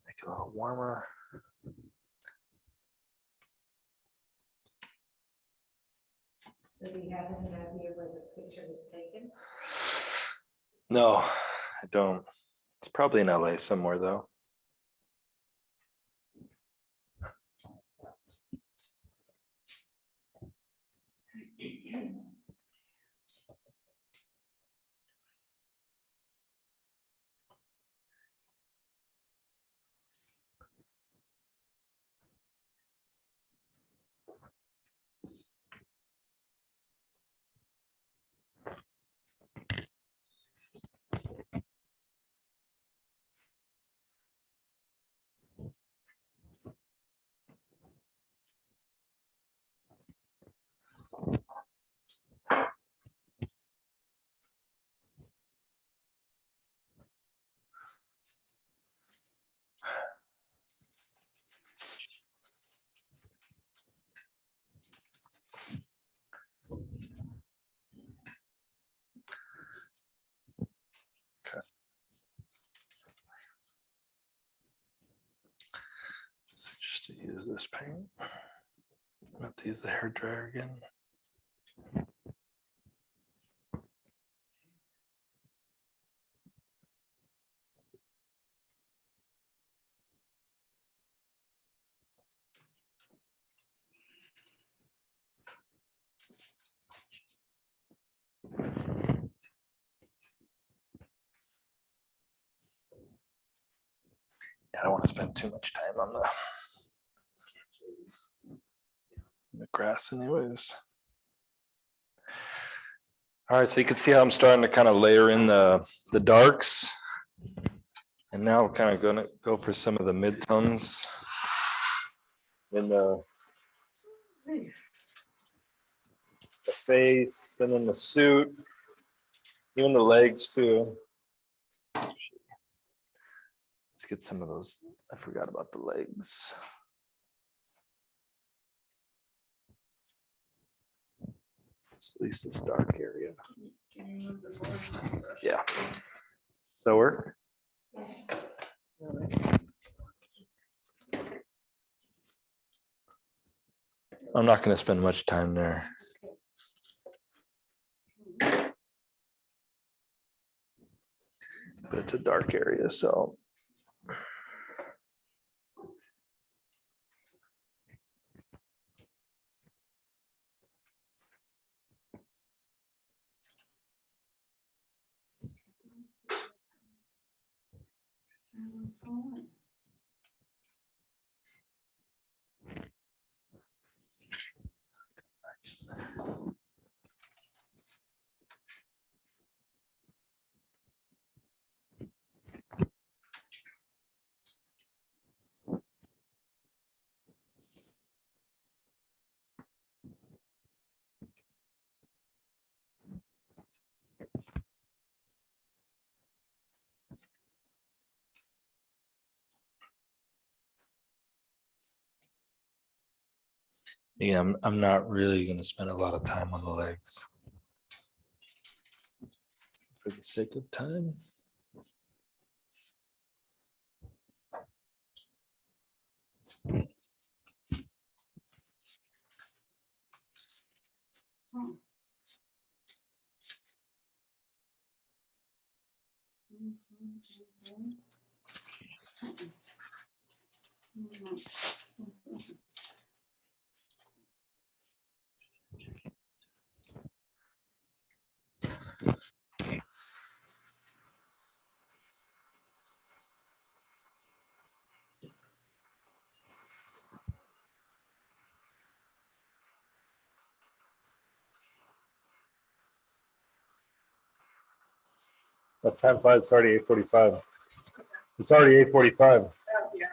Make it a little warmer. So do you have any idea where this picture was taken? No, I don't. It's probably in LA somewhere though. So just to use this paint. I have to use the hair dryer again. I don't want to spend too much time on the grass anyways. All right, so you can see how I'm starting to kind of layer in the darks. And now we're kind of gonna go for some of the midtones in the face and then the suit, even the legs too. Let's get some of those. I forgot about the legs. At least this dark area. Can you move the board? Yeah. Does that work? I'm not going to spend much time there. But it's a dark area, so. Yeah, I'm not really going to spend a lot of time on the legs for the sake of time. That time flies. It's already 8:45. It's already 8:45. Oh, yeah.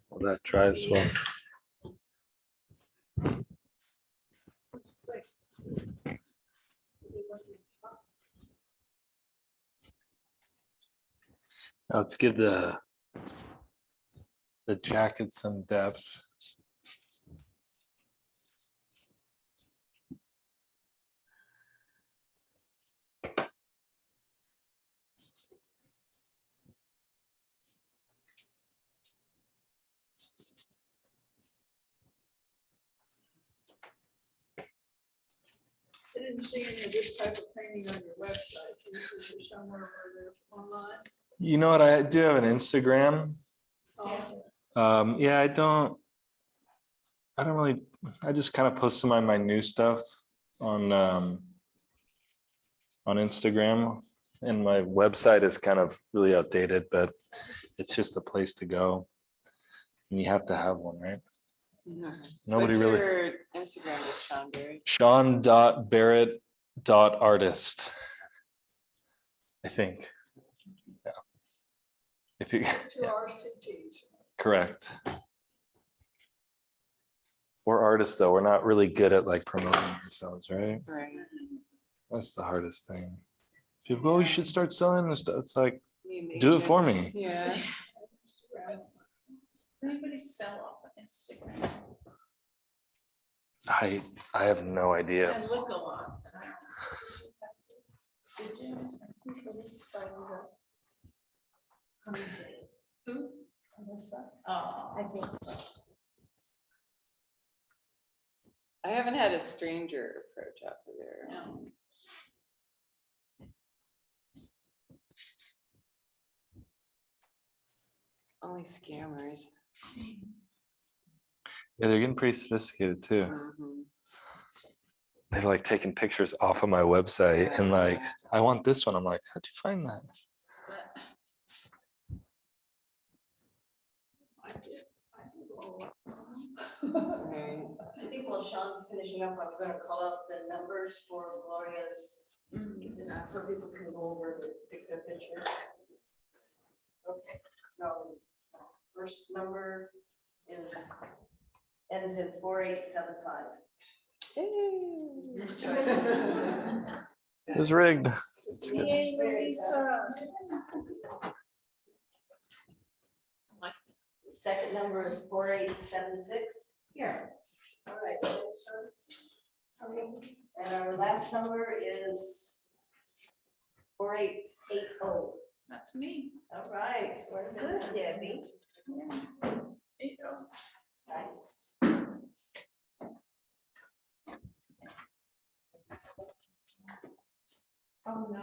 Well, that dries well. Now let's give the jacket some depth. I didn't see any of this type of painting on your website. Is it somewhere where they're online? You know what? I do have an Instagram. Oh, Yeah, I don't really, I just kind of post some of my new stuff on Instagram, and my website is kind of really outdated, but it's just a place to go. And you have to have one, right? Nobody What's really. your Instagram is Sean Barrett. Sean.Barrett.artist. I think. Yeah. If you 2 hours to teach. correct. We're artists though. We're not really good at like promoting ourselves, right? Right. That's the hardest thing. People go, oh, you should start selling this stuff. It's like, Me do it make for me. Yeah. Anybody sell off of Instagram? I have no idea. I look a lot. but I don't- Did you? I think it was by the- Who? Oh, I think so. I haven't had a stranger approach out there. No. Only scammers. Yeah, they're getting pretty sophisticated too. Mhm. They've like taken pictures off of my website and like, I want this one. I'm like, how'd you find that? Right. I think while Sean's finishing up, I'm gonna call out the numbers for Gloria's, just so people can go over the pick their pictures. Okay, so first number is, ends in 4875. It was rigged. Just kidding. Yay, Lisa. The second number is 4876. Yeah. All right. And our last number is 4880. That's me. All right. We're good, Debbie. There you go. Nice. Oh, no.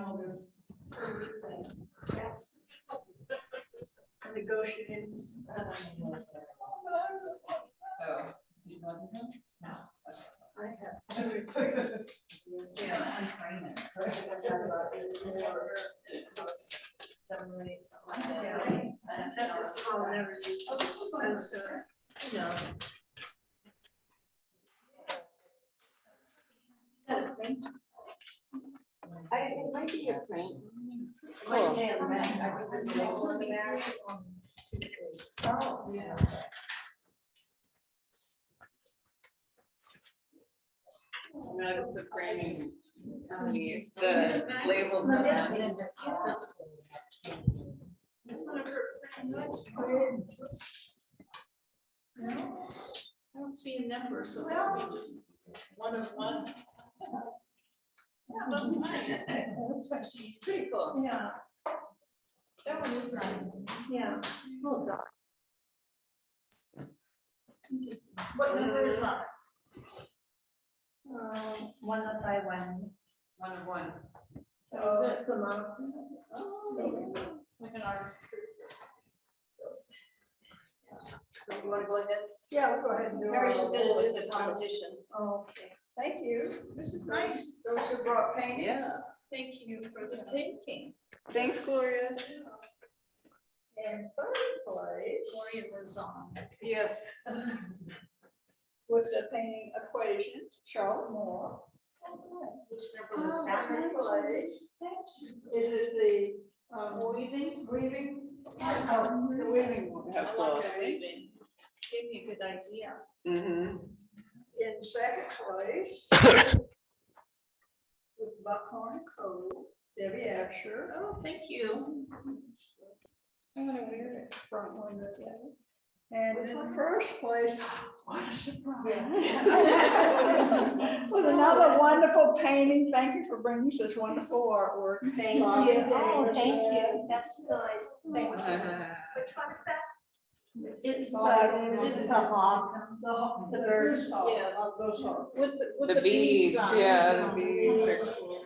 Negotiating. I have. Yeah, I'm fine. I'll never use. No. It might be a print. Cool. Might say on the back, I think there's a label on the back. Oh, yeah. Notice the framing. The labels. on that. I don't see a number, so this will be just one of one. Yeah, that's nice. That's actually Pretty cool. Yeah. That one is nice. Yeah. Well done. What number is on? One by one. One of one. So is it the month? like an artist? You want to go ahead? Yeah, we'll go ahead and do it. Mary's just gonna do the competition. Okay, thank you. This is nice. Those who brought paintings. Yeah. Thank you for the painting. Thanks, Gloria. And third place Gloria lives on. Yes. with the painting Equation, Charlotte Moore. Second place. Is it the weaving? Weaving? Oh, the weaving one. I like the weaving. Gave me a good idea. Mhm. In second place. With Buckhorn Cove, Debbie Asher. Oh, thank you. I'm gonna wear it front one or the other. And in first place, what a surprise. With another wonderful painting. Thank you for bringing such wonderful artwork. Thank you. Oh, thank you. That's nice. Thank you. Which one is that? It's a hawk. The birds. Yeah, those are. With The beads, on it. yeah, the beads are cool.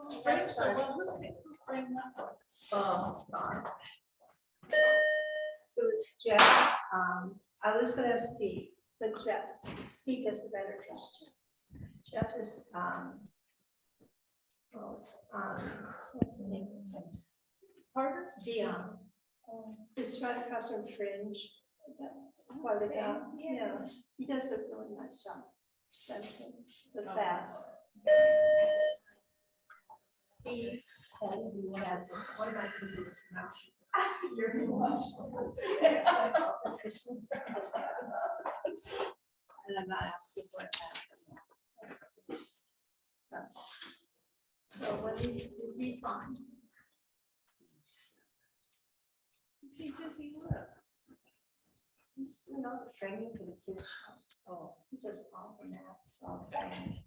It's framed so well. Framed up. Oh, God. It was Jeff, I was gonna see, but Jeff, Steve has a better trust. Jeff is, what's the name? Parker Dion. It's right across from Fringe. Quite a guy, yeah, he does a really nice job. Sensing the fast. Steve has, one of my computers now. You're much. And I'm not asking for it. So what is he fine? Is he busy work? Just, training for the kids. Oh, just all the maps, all things.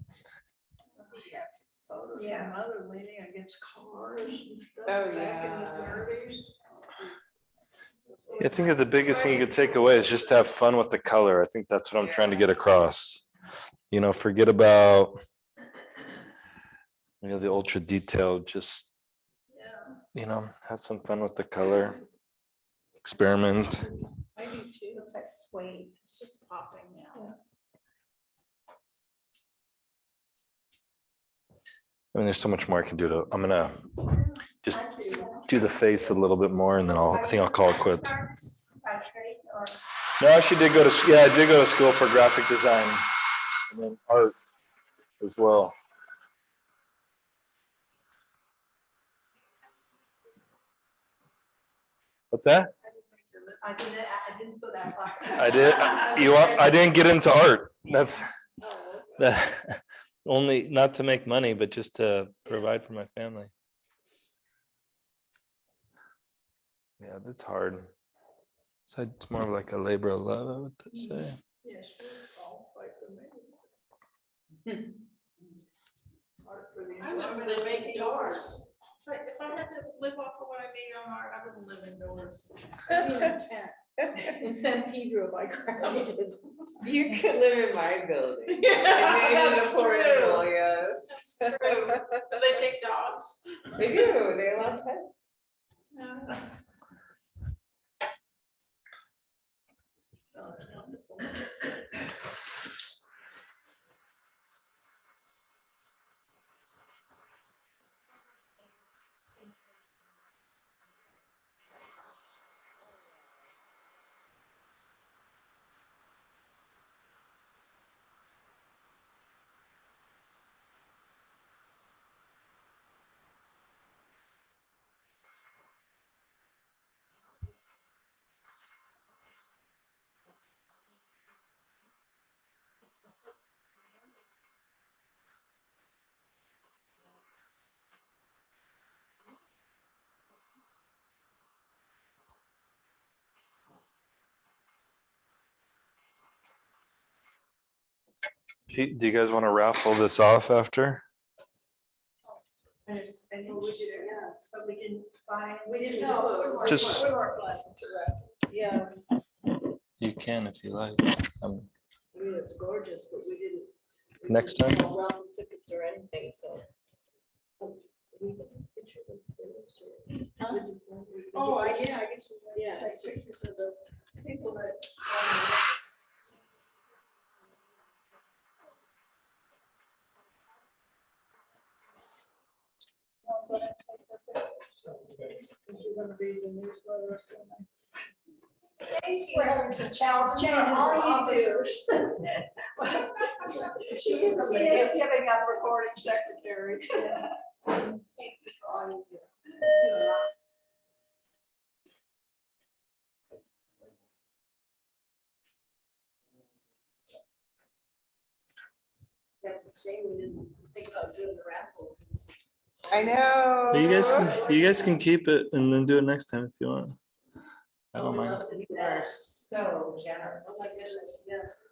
Yeah, mother leaning against cars and stuff. Oh, back in the yeah. 30s. I think that the biggest thing you could take away is just to have fun with the color. I think that's what I'm trying to get across. You know, forget about, you know, the ultra detailed, just, you know, have some fun with the color. Experiment. I do too. Looks like suede. It's just popping now. I mean, there's so much more I can do to, I'm gonna just Thank you. do the face a little bit more and then I think I'll call it quits. Or No, I actually did go to, yeah, I did go to school for graphic design and then art as well. What's that? I didn't go that far. I did, I didn't get into art. That's that only not to make money, but just to provide for my family. Yeah, that's hard. So it's more of like a labor of love, I would say. Yes, we all fight for me. Art for the enjoyment of making ours. If I had to live off of what I made on art, I wouldn't live indoors. I'd be in a tent in San Pedro by crowd. You could live in my building. That's true. Yes. That's true. They take dogs. They do, they love pets. Yeah. Oh, it's wonderful. Do you guys want to raffle this off after? I know we did it, yeah, but we didn't find, we didn't No, know. Just- We weren't planning to wrap. Yeah, You can if you like. I mean, it's gorgeous, but we didn't. Next time? No raffle tickets or anything, so. We can picture the photos or- Oh, yeah, I guess. Yeah. Take pictures of the people that. Is she gonna read the newsletter? Thank you. We're having some challenges. Changes All in you do. officers. She is giving up recording secretary. That's a shame we didn't think about doing the raffle. I know. You guys can keep it and then do it next time if you want. I don't mind. You are so generous. Oh my goodness, yes.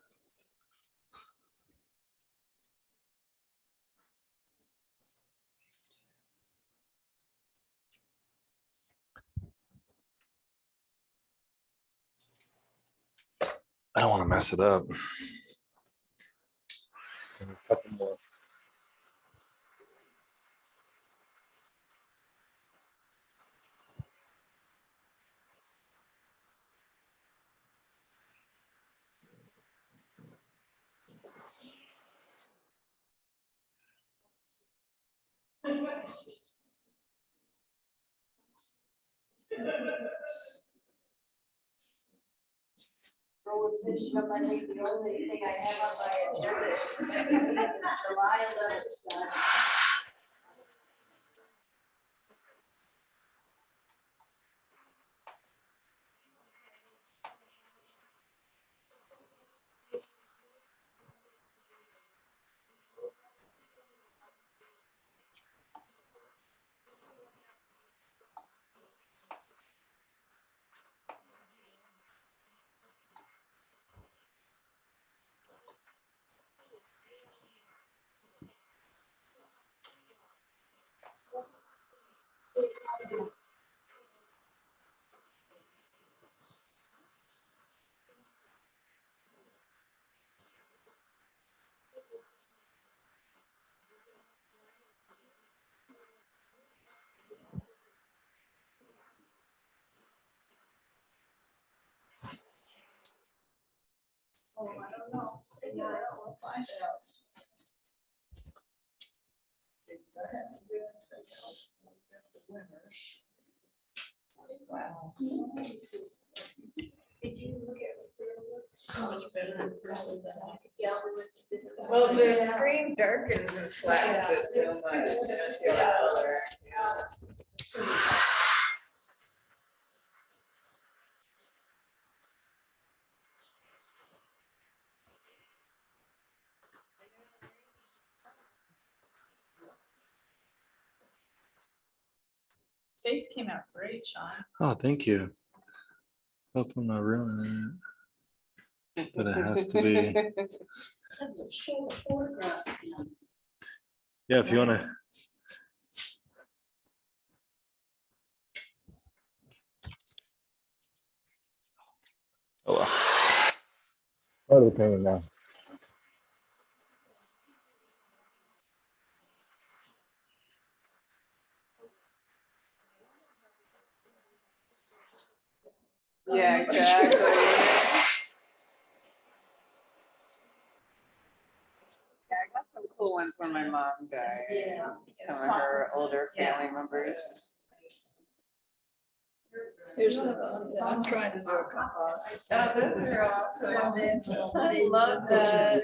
I don't want to mess it up. Couple more. Road finishing up, I think the only thing I have on my agenda is July 11th. Oh, I don't know. Yeah, we'll find out. Wow. Did you look at it? So much better in person than I could. Yeah, we went to dinner. Well, the screen darkens and flattens it so much. That's the color. Face came out great, Sean. Oh, thank you. Hope I'm not ruining it. But it has to be. Have to show the photograph. Yeah, if you want to. Oh, well. Part of the painting now. Yeah, exactly. Yeah, I got some cool ones when my mom died. Yeah. Some of her older family members. Here's I'm trying to do a compost. Oh, those are awesome. I love that.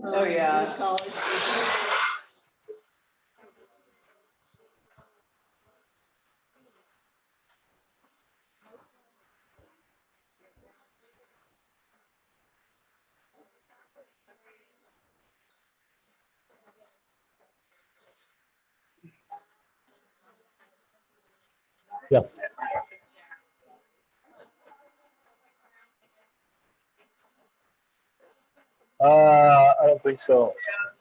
Oh, yeah. Yeah. I don't think so.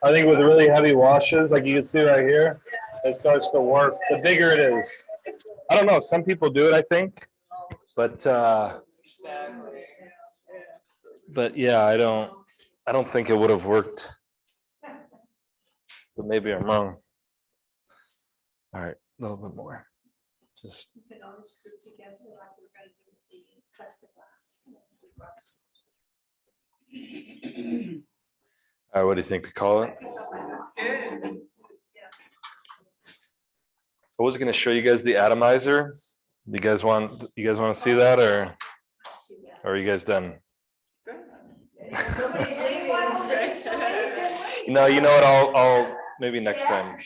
I think with really heavy washes, like you can see right here, it starts to work. The bigger it is. I don't know. Some people do it, I think. But yeah, I don't think it would have worked. But maybe I'm wrong. All right, a little bit more. Just You can always group together like we're going to do with the classic class. all right, what do you think we call it? That's good. I was going to show you guys the atomizer, You guys want to see that, or are you guys done? Nobody's leaving. No, you know what? I'll maybe next time.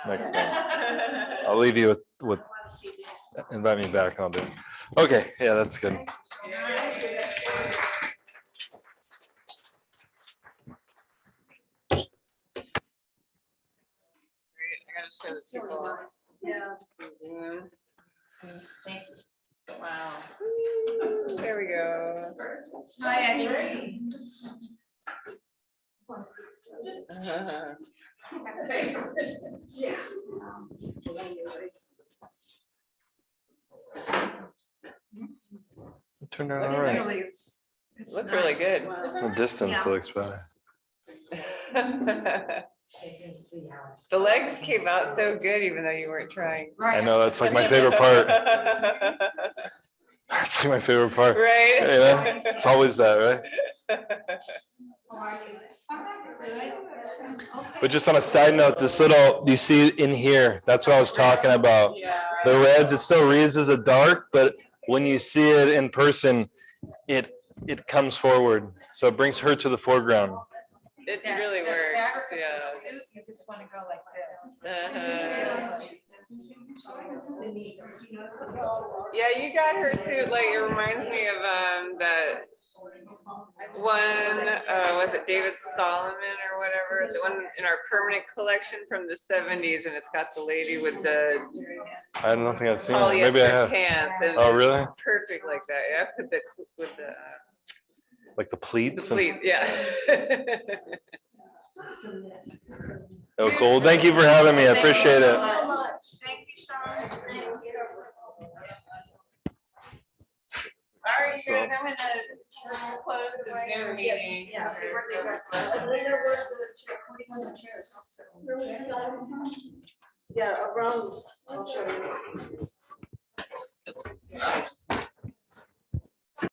Next time. I'll leave you with invite me back and I'll do it. Okay, yeah, that's good. I gotta show the people. Yeah. Wow. There we go. Hi, Annie. Yeah. It turned out all right. Looks really good. The distance looks better. The legs came out so good, even though you weren't trying. I know, that's like my favorite part. That's like my favorite part. Right? You know? It's always that, right? But just on a side note, this little, you see in here, that's what I was talking about. Yeah. The reds, it still reads as a dark, but when you see it in person, it comes forward. So it brings her to the foreground. It really works, yeah. You just want to go like this. Yeah, you got her suit, like, it reminds me of that one, was it David Solomon or whatever, the one in our permanent collection from the 70s, and it's got the lady with the I don't think I've seen it. Maybe I polyester have. pants. And Oh, really? it's perfect like that, yeah, with the Like the pleats? sleeve, yeah. Oh, cool. Thank you for having me. I appreciate it. So much. Thank you, Sean. All right, you guys, I'm gonna close the Zoom meeting. Yeah. Yeah, around, I'll show you.